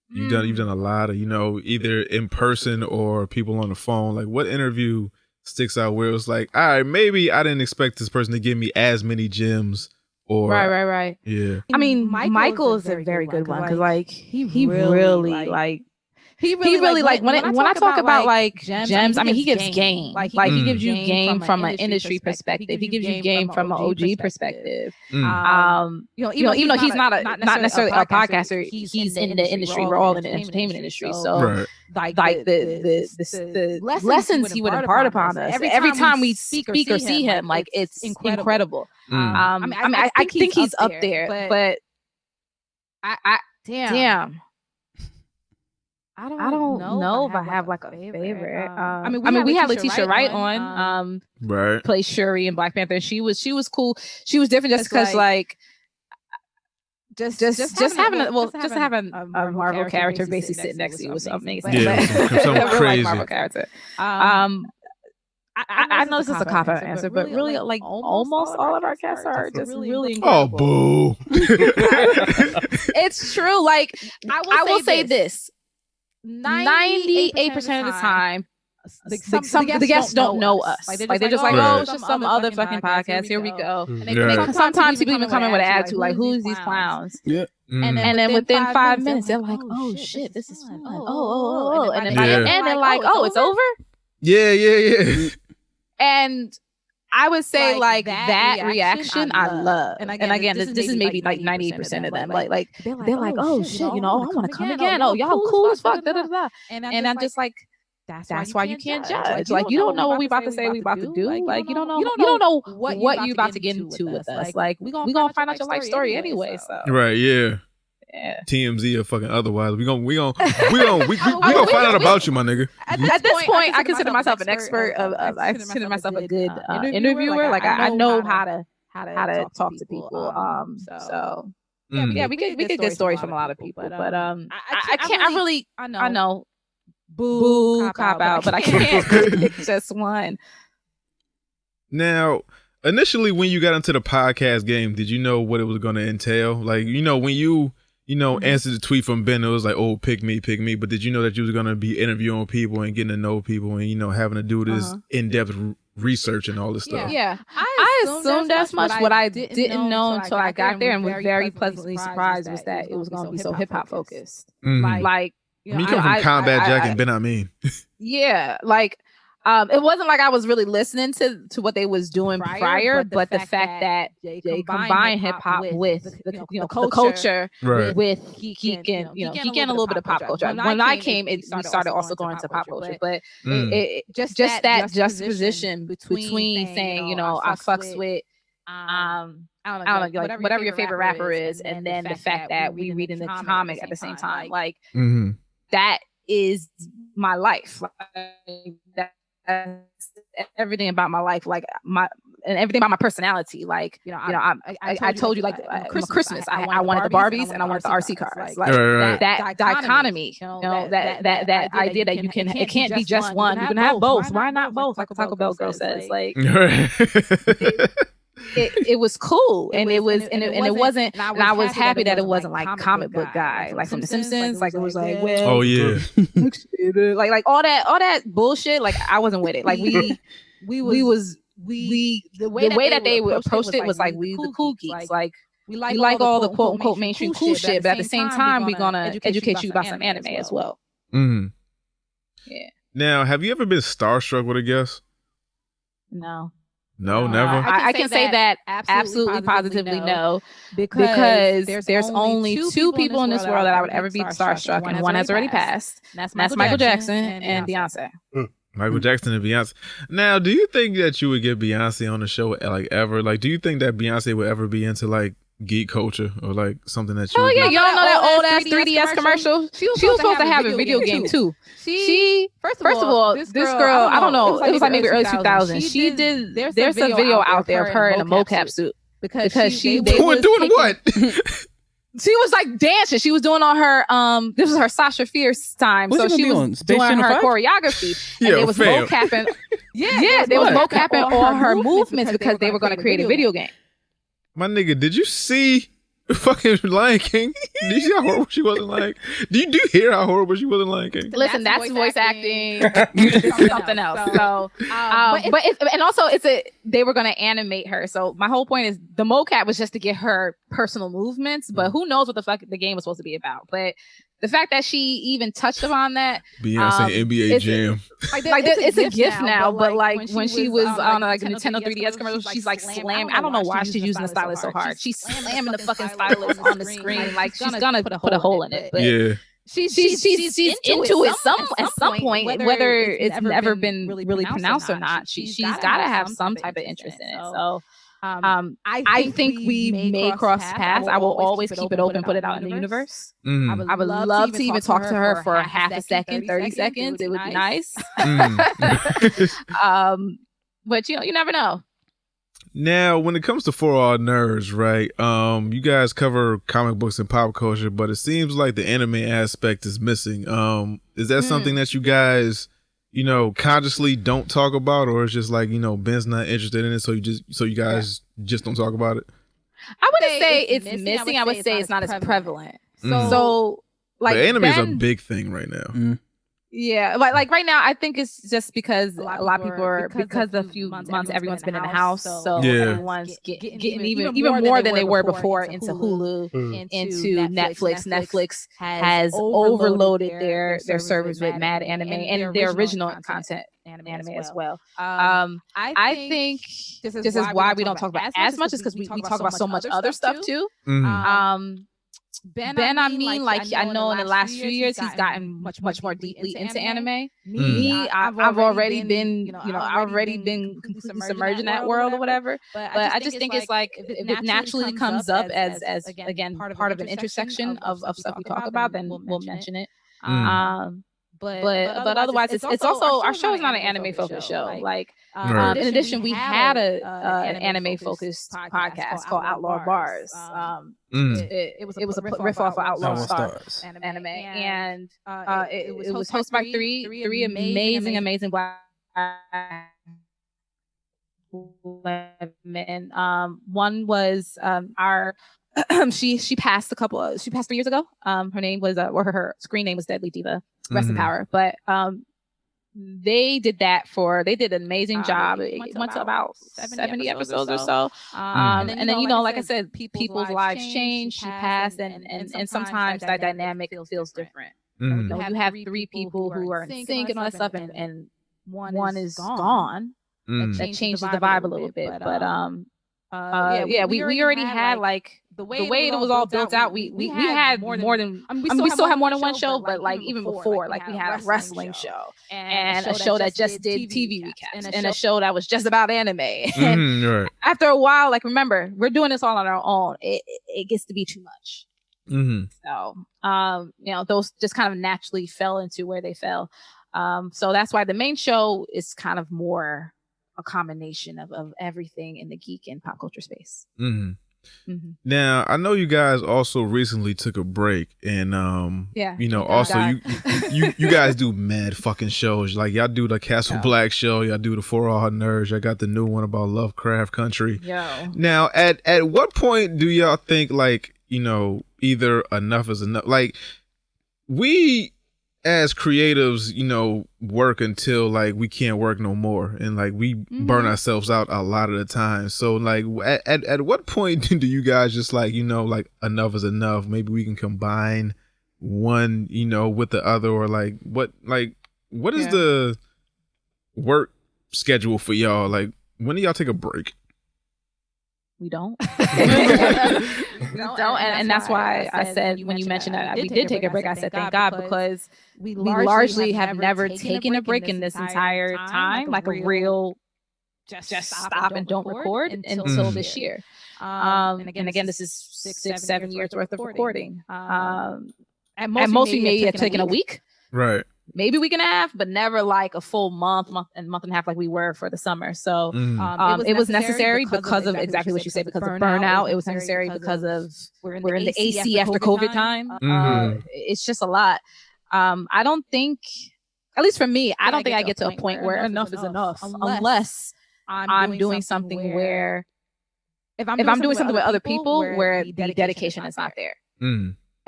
You've done a lot of, either in person or people on the phone. Like, what interview sticks out where it was like, all right, maybe I didn't expect this person to give me as many gems? Or right. Yeah. I mean, Michael is a very good one because like he really like when I talk about like gems, I mean he gives game. Like he gives you game from an industry perspective. He gives you game from an OG perspective. Even though he's not necessarily a podcaster, he's in the industry. We're all in the entertainment industry, so like the lessons he would impart upon us every time we speak or see him, like it's incredible. I mean, I think he's up there, but I damn. I don't know if I have like a favorite. I mean, we had Letitia Wright on, right? Plays Shuri in Black Panther. And she was cool. She was different just because like just having a Marvel character basically sitting next to you was amazing. Yeah, something crazy. Marvel character. I know this is a cop-out answer, but really, like almost all of our casts are just really incredible. Oh, boo! It's true. Like I will say this. 98% of the time, the guests don't know us. Like they're just like, oh, it's just some other fucking podcast. Here we go. Sometimes people even come in with an attitude, like, who's these clowns? Yeah. And then within 5 minutes, they're like, oh shit, this is fun. Oh. And then by the end, they're like, oh, it's over? Yeah. And I would say like that reaction I love. And again, this is maybe like 98% of them. Like they're like, oh shit, I want to come again. Oh, y'all cool as fuck. And I'm just like, that's why you can't judge. Like you don't know what we about to say, we about to do. Like you don't know what you about to get into with us. Like we gonna find out your life story anyway. So right, yeah. TMZ or fucking otherwise, we gonna find out about you, my nigga. At this point, I consider myself an expert. I consider myself a good interviewer. Like I know how to talk to people. So we get good stories from a lot of people. But I can't. I know. Boo, cop out, but I can't pick just one. Now, initially when you got into the podcast game, did you know what it was going to entail? Like, when you answered the tweet from Ben, it was like, oh, pick me. But did you know that you was going to be interviewing people and getting to know people and, having to do this in-depth research and all this stuff? Yeah. I assumed as much. What I didn't know until I got there and was very pleasantly surprised was that it was going to be so hip-hop focused. Like, you come from Combat Jack and Ben Amin. Yeah, like, it wasn't like I was really listening to what they was doing prior, but the fact that they combine hip hop with the culture, with geek and geek and a little bit of pop culture. When I came, we started also going into pop culture, but it just that juxtaposition between saying I fucks with I don't know, like whatever your favorite rapper is, and then the fact that we read in the comic at the same time, like that is my life. Like, that's everything about my life, like and everything about my personality. Like I told you, like Christmas, I wanted the Barbies and I wanted the RC cars. Like that dichotomy, that idea that it can't be just one. You can have both. Why not both? Like the Taco Bell girl says. Like it was cool, and it wasn't. And I was happy that it wasn't like comic book guy, like from The Simpsons. Like it was like, well, oh yeah, like all that bullshit. Like I wasn't with it. Like the way that they approached it was like we the cool geeks. Like we like all the quote unquote mainstream cool shit, but at the same time, we're gonna educate you about some anime as well. Yeah. Now, have you ever been starstruck with a guest? No, never. I can say that absolutely positively no, because there's only two people in this world that I would ever be starstruck, and one has already passed. That's Michael Jackson and Beyonce. Michael Jackson and Beyonce. Now, do you think that you would get Beyonce on the show, like, ever? Like, do you think that Beyonce would ever be into, like, geek culture or, like, something that you... Oh, yeah. You don't know that old-ass 3DS commercial? She was supposed to have a video game, too. First of all, this girl, I don't know, it was like maybe early 2000s. There's a video out there of her in a mocap suit. Because she... Doing what? She was like dancing. She was doing all her this was her Sasha Fierce time. So she was doing her choreography. And they was mocapping. They was mocapping all her movements because they were going to create a video game. My nigga, did you see fucking Lion King? Did you see how horrible she was in Lion King? Do you hear how horrible she was in Lion King? Listen, that's voice acting. Something else. So, but and also they were going to animate her. So my whole point is the mocap was just to get her personal movements, but who knows what the fuck the game was supposed to be about. But the fact that she even touched upon that, Beyonce NBA Jam, it's a gift now. But like when she was on like a Nintendo 3DS commercial, she's like slamming. I don't know why she's using the stylus so hard. She's slamming the fucking stylus on the screen. Like she's gonna put a hole in it. But yeah. She's into it at some point, whether it's never been really pronounced or not. She's got to have some type of interest in it. So. I think we may cross paths. I will always keep it open, put it out in the universe. I would love to even talk to her for half a second, 30 seconds. It would be nice. But you never know. Now, when it comes to For All Nerds, right? You guys cover comic books and pop culture, but it seems like the anime aspect is missing. Is that something that you guys, consciously don't talk about, or it's just like, Ben's not interested in it, so you guys just don't talk about it? I wouldn't say it's missing. I would say it's not as prevalent. So like, but anime is a big thing right now. Yeah, like right now, I think it's just because a lot of people are, because of a few months, everyone's been in the house, so everyone's getting even more than they were before into Hulu, into Netflix. Netflix has overloaded their servers with mad anime and their original content anime as well. I think this is why we don't talk about as much, is because we talk about so much other stuff too. Ben, I mean, like, I know in the last few years he's gotten much more deeply into anime. Me, I've already been, completely submerged in that world or whatever. But I just think it's like, if it naturally comes up as again part of an intersection of stuff we talk about, then we'll mention it. But otherwise, it's also our show is not an anime focused show. Like, in addition, we had an anime focused podcast called Outlaw Bars. It was a riff off of Outlaw Stars anime, and it was hosted by three amazing black women. One was our she passed 3 years ago. Her name was or her screen name was Deadly Diva. Rest in power. But they did an amazing job. It went to about 70 episodes or so. And then, you know, like I said, people's lives change. She passed, and sometimes that dynamic feels different. You know, you have three people who are in sync and all that stuff, and one is gone. That changes the vibe a little bit. But we already had like the way it was all built out. We had more than we still have more than one show, but like even before, like we had a wrestling show and a show that just did TV recaps and a show that was just about anime. And after a while, like, remember, we're doing this all on our own. It gets to be too much. So you know, those just kind of naturally fell into where they fell. So that's why the main show is kind of more a combination of everything in the geek and pop culture space. Now, I know you guys also recently took a break, and you know, also you guys do mad fucking shows. Like, y'all do the Castle Black show, y'all do the For All Her Nerds, y'all got the new one about Lovecraft Country. Now, at what point do y'all think, like, you know, either enough is enough? Like, we as creatives, you know, work until like we can't work no more, and like we burn ourselves out a lot of the time. So like at what point do you guys just like, you know, like, enough is enough? Maybe we can combine one, you know, with the other, or like what is the work schedule for y'all? Like, when do y'all take a break? We don't. And that's why I said, when you mentioned that we did take a break, I said thank God, because we largely have never taken a break in this entire time, like a real just stop and don't record until this year. And again, this is 6-7 years worth of recording. At most we may have taken a week. Right. Maybe week and a half, but never like a full month and a half like we were for the summer. So it was necessary because of exactly what you said, because of burnout. It was necessary because of we're in the AC after COVID time. It's just a lot. I don't think, at least for me, I don't think I get to a point where enough is enough unless I'm doing something where, if I'm doing something with other people where the dedication is not there.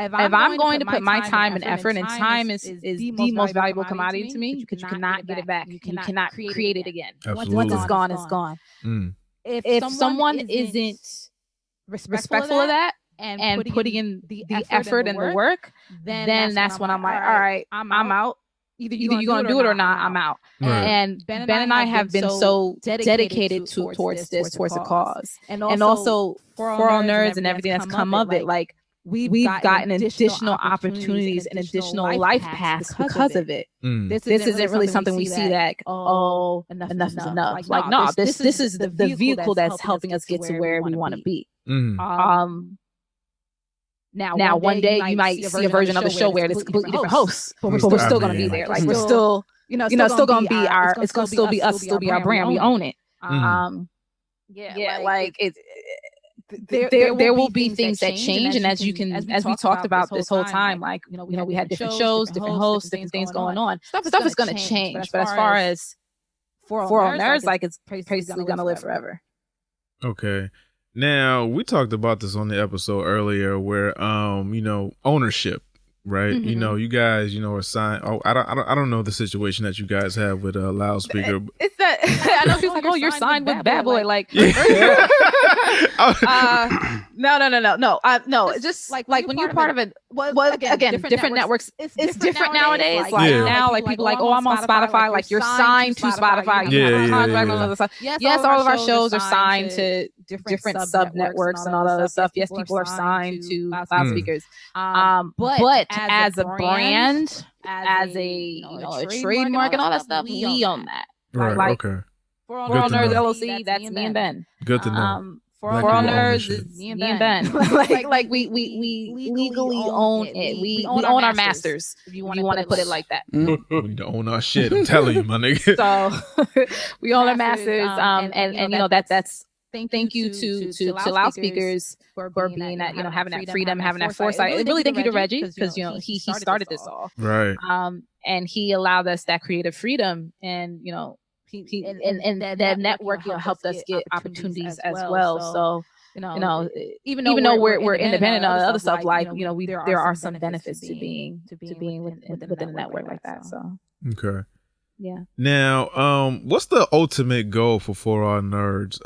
If I'm going to put my time and effort, and time is the most valuable commodity to me, because you cannot get it back. You cannot create it again. Once it's gone, it's gone. If someone isn't respectful of that and putting in the effort and the work, then that's when I'm like, all right, I'm out. Either you're going to do it or not, I'm out. And Ben and I have been so dedicated towards the cause. And also for all nerds and everything that's come of it, like, we've gotten additional opportunities and additional life paths because of it. This isn't really something we see that, enough is enough. Like, no, this is the vehicle that's helping us get to where we want to be. Now, one day you might see a version of the show where it's completely different hosts, but we're still going to be there. Like, we're still, it's still going to be it's going to still be us, still be our brand. We own it. Like it. There will be things that change, and as we talked about this whole time, like, we had different shows, different hosts, different things going on. Stuff is going to change, but as far as for all nerds, like, it's basically going to live forever. Okay. Now, we talked about this on the episode earlier, where ownership, right? You know, you guys, are signed. Oh, I don't know the situation that you guys have with Loudspeaker. It's that I know people like, oh, you're signed with Bad Boy, like. No. It's just like when you're part of it. Well, again, different networks. It's different nowadays. Like, now, like, people like, oh, I'm on Spotify. Like, you're signed to Spotify. You have a contract on other stuff. Yes, all of our shows are signed to different sub networks and all that other stuff. Yes, people are signed to loudspeakers. But as a brand, as a trademark and all that stuff, we own that. Right. Like, okay. For All Nerds LLC, that's me and Ben. Good to know. For All Nerds is me and Ben. like we legally own it. We own our masters. If you want to put it like that. We need to own our shit. I'm telling you, my nigga. So we own our masters. And that's thank you to loudspeakers for being that, having that freedom, having that foresight. Really thank you to Reggie, because he started this all. Right. And he allowed us that creative freedom, and and that network, helped us get opportunities as well. So, even though we're independent of other stuff, like, there are some benefits to being within a network like that. So, okay. Yeah. Now, what's the ultimate goal for For All Nerds?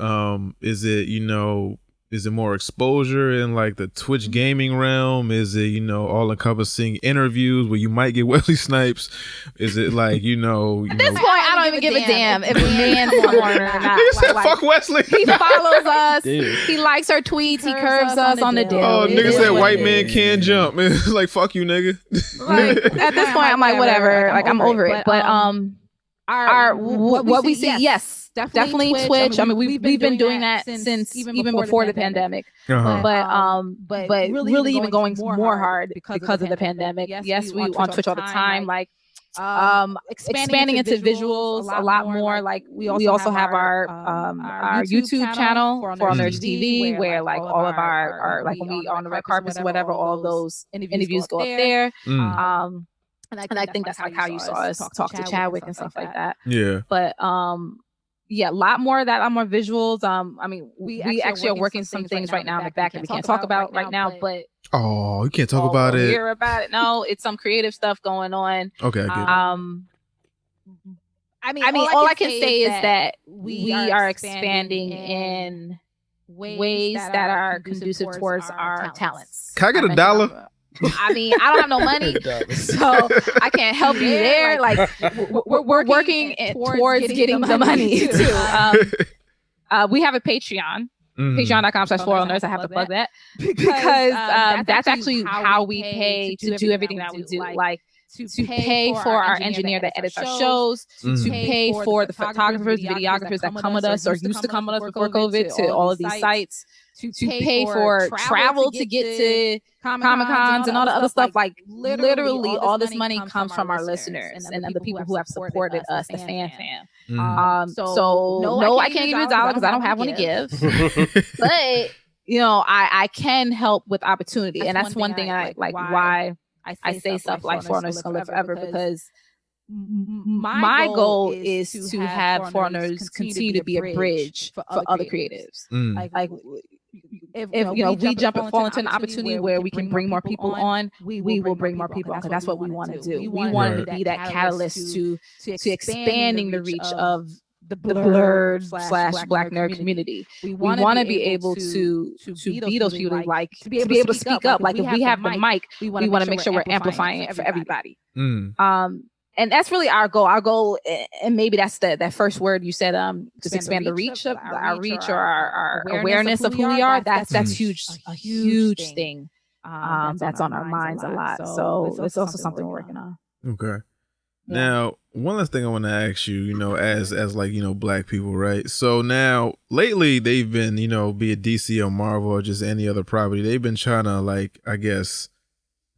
Is it more exposure in like the Twitch gaming realm? Is it, all encompassing interviews where you might get Wesley Snipes? Is it like, at this point, I don't even give a damn if a man's on or not. He said, fuck Wesley. He follows us. He likes our tweets. He curves us on the deal. Oh, nigga said white man can jump. It's like, fuck you, nigga. Like, at this point, I'm like, whatever. Like, I'm over it. But what we see, yes. Definitely Twitch. I mean, we've been doing that since even before the pandemic. But really even going more hard because of the pandemic. Yes, we on Twitch all the time. Like, expanding into visuals a lot more. Like, we also have our YouTube channel for On Nerds TV, where like all of our like when we are on the red carpets or whatever, all of those interviews go up there. And I think that's like how you saw us talk to Chadwick and stuff like that. Yeah. But yeah, a lot more of that, a lot more visuals. I mean, we actually are working some things right now in the back that we can't talk about right now, but you can't talk about it. Hear about it? No, it's some creative stuff going on. Okay, I get it. I mean, all I can say is that we are expanding in ways that are conducive towards our talents. Can I get $1? I mean, I don't have no money, so I can't help you there. Like, we're working towards getting the money too. We have a Patreon, patreon.com/4allnerds. I have to plug that because that's actually how we pay to do everything that we do. Like, to pay for our engineer that edits our shows, to pay for the photographers, videographers that come with us or used to come with us before COVID to all of these sites, to pay for travel to get to Comic-Cons and all the other stuff. Like, literally all this money comes from our listeners and the people who have supported us, the fam. So no, I can't give you $1 because I don't have one to give. But I can help with opportunity, and that's one thing I like why I say stuff like For All Nerds is gonna live forever, because my goal is to have For All Nerds continue to be a bridge for other creatives. Like, if we fall into an opportunity where we can bring more people on, we will bring more people on, because that's what we want to do. We want to be that catalyst to expanding the reach of the blurred / black nerd community. We want to be able to be those people, like to be able to speak up. Like, if we have the mic, we want to make sure we're amplifying it for everybody. And that's really our goal. Our goal, and maybe that's that first word you said, just expand the reach of our reach or our awareness of who we are. That's huge, a huge thing. That's on our minds a lot. So it's also something we're working on. Okay. Yeah. Now, one last thing I want to ask you, as like, black people, right? So now, lately, they've been, be it DC or Marvel or just any other property, they've been trying to, like, I guess,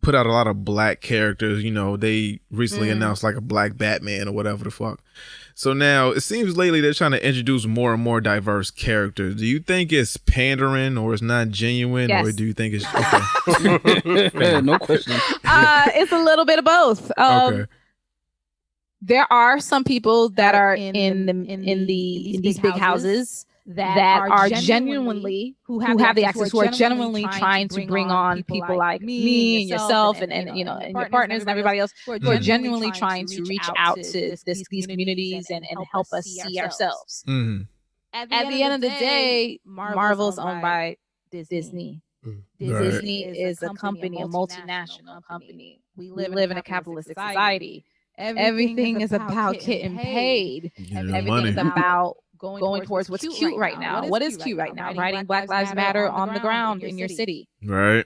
put out a lot of black characters. They recently announced like a black Batman or whatever the fuck. So now it seems lately they're trying to introduce more and more diverse characters. Do you think it's pandering or it's not genuine? Yes. Or do you think it's okay? No question. It's a little bit of both. Okay. There are some people that are in these big houses that are genuinely who have the access, who are genuinely trying to bring on people like me and yourself and your partners and everybody else, who are genuinely trying to reach out to these communities and help us see ourselves. At the end of the day, Marvel's owned by Disney. Disney is a company, a multinational company. We live in a capitalistic society. Everything is about getting paid. Everything is about going towards what's cute right now. What is cute right now? Writing Black Lives Matter on the ground in your city. Right.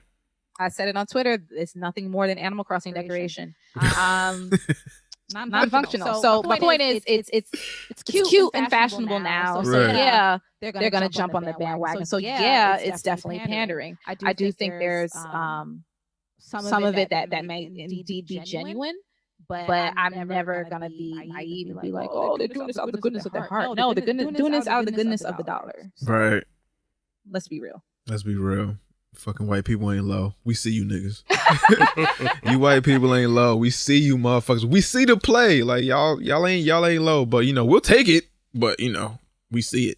I said it on Twitter. It's nothing more than Animal Crossing decoration. Non-functional. So my point is, it's cute and fashionable now. So yeah, they're gonna jump on the bandwagon. So yeah, it's definitely pandering. I do think there's some of it that may indeed be genuine. But I'm never gonna be naive and be like, oh, they're doing this out of the goodness of their heart. No, they're doing this out of the goodness of the dollar. Right. Let's be real. Let's be real. Fucking white people ain't low. We see you niggas. You white people ain't low. We see you motherfuckers. We see the play. Like y'all ain't low, but you know, we'll take it. But you know, we see it.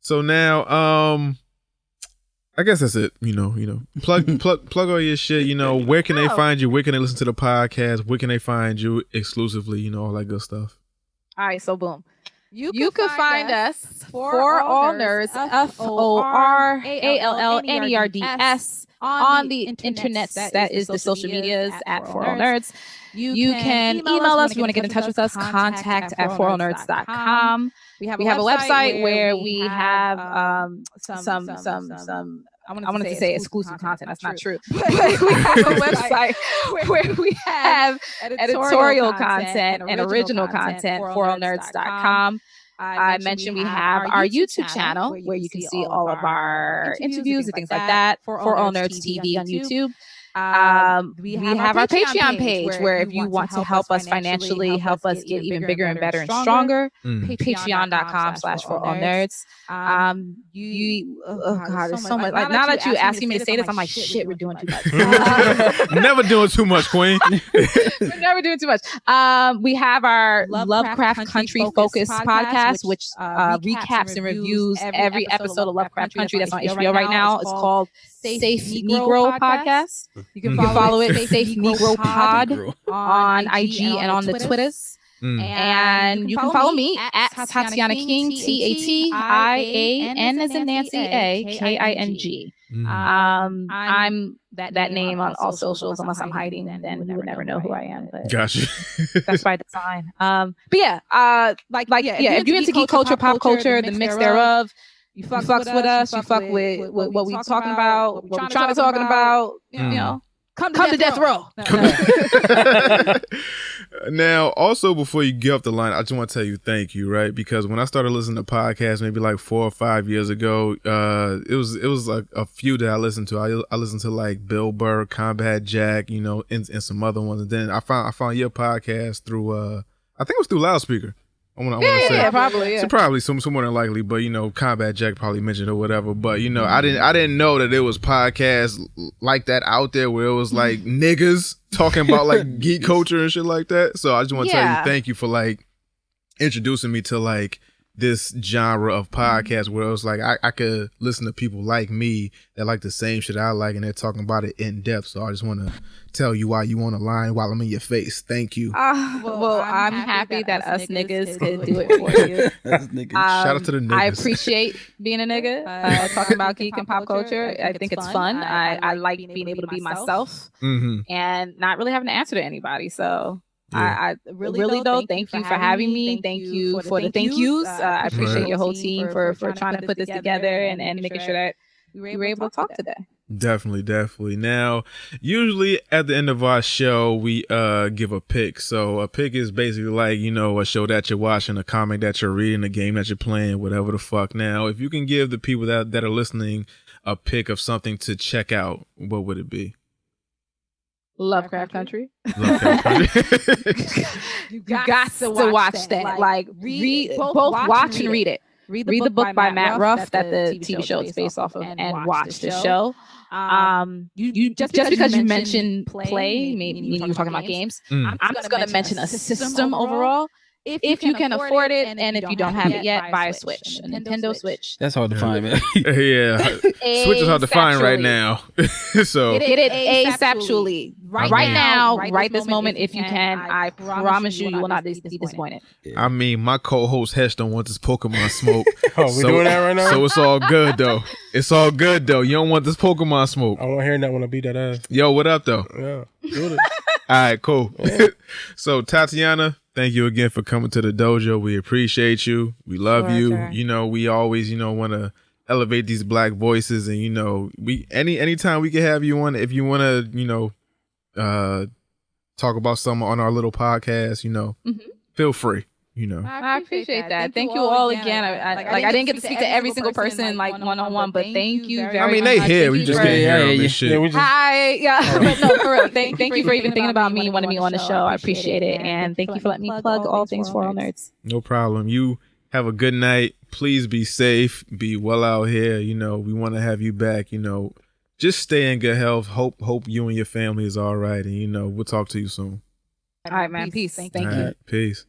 So now, I guess that's it. You know, plug all your shit. You know, where can they find you? Where can they listen to the podcast? Where can they find you exclusively? You know, all that good stuff. All right, so boom. You can find us for all nerds, FORALLNERDS on the internet. That is the social medias at For All Nerds. You can email us if you want to get in touch with us. Contact at forallnerds.com. We have a website where we have some I wanted to say exclusive content. That's not true. But we have a website where we have editorial content and original content, forallnerds.com. I mentioned we have our YouTube channel where you can see all of our interviews and things like that. For All Nerds TV on YouTube. We have our Patreon page where if you want to help us financially, help us get even bigger and better and stronger, patreon.com/forallnerds. Oh God, there's so much. Like now that you asking me to say this, I'm like, shit, we're doing too much. Never doing too much, Queen. We're never doing too much. We have our Lovecraft Country Focus podcast, which recaps and reviews every episode of Lovecraft Country that's on HBO right now. It's called Safe Negro Podcast. You can follow it, Safe Negro Pod, on IG and on the Twitters. And you can follow me at Tatiana King, TATIAN as in Nancy AKING. I'm that name on all socials unless I'm hiding, then you would never know who I am. But gotcha. That's by design. But yeah, if you're into geek culture, pop culture, the mix thereof. You fucks with us. You fuck with what we talking about, what we're trying to talking about. You know, come to death row. Now, also before you get off the line, I just want to tell you thank you, right? Because when I started listening to podcasts, maybe like 4 or 5 years ago, it was like a few that I listened to. I listened to like Bill Burr, Combat Jack, you know, and some other ones. And then I found your podcast through I think it was through Loudspeaker. I want to say. Yeah, probably. Yeah. So probably some more than likely, but you know, Combat Jack probably mentioned or whatever. But you know, I didn't know that there was podcasts like that out there where it was like niggas talking about like geek culture and shit like that. So I just want to tell you thank you for like introducing me to like this genre of podcast where it was like I could listen to people like me that like the same shit I like and they're talking about it in depth. So I just want to tell you why you on the line while I'm in your face. Thank you. Well, I'm happy that us niggas could do it for you. Shout out to the niggas. I appreciate being a nigga, talking about geek and pop culture. I think it's fun. I like being able to be myself and not really having to answer to anybody. So I really though, thank you for having me. Thank you for the thank yous. I appreciate your whole team for trying to put this together and making sure that we were able to talk today. Definitely. Now, usually at the end of our show, we give a pick. So a pick is basically like, you know, a show that you're watching, a comic that you're reading, a game that you're playing, whatever the fuck. Now, if you can give the people that are listening a pick of something to check out, what would it be? Lovecraft Country. Lovecraft Country. You got to watch that. Like read, both watch and read it. Read the book by Matt Ruff that the TV show is based off of, and watch the show. You just because you mentioned play, maybe you were talking about games. I'm just going to mention a system overall. If you can afford it, and if you don't have it yet, buy a Switch, a Nintendo Switch. That's hard to find, man. Yeah, Switch is hard to find right now. So get it asaptually right now, right this moment, if you can. I promise you will not be disappointed. I mean, my co-host Hesh don't want this Pokemon smoke. We doing that right now? So it's all good though. It's all good though. You don't want this Pokemon smoke. I won't hear that when I beat that ass. Yo, what up though? Yeah, do it. All right, cool. Yeah. So Tatiana, thank you again for coming to the dojo. We appreciate you. We love you. Sure. You know, we always, you know, want to elevate these black voices, and you know, we anytime we can have you on. If you want to, you know, talk about something on our little podcast, you know, feel free. You know, I appreciate that. Thank you all again. I didn't get to speak to every single person like one-on-one, but thank you very much. I mean, they here. We just can't hear them and shit. Hi, but no, for real. Thank you for even thinking about me, wanting me on the show. I appreciate it, and thank you for letting me plug all things For All Nerds. No problem. You have a good night. Please be safe. Be well out here. You know, we want to have you back. You know, just stay in good health. Hope you and your family is all right. And we'll talk to you soon. All right, man. Peace. Thank you. Peace.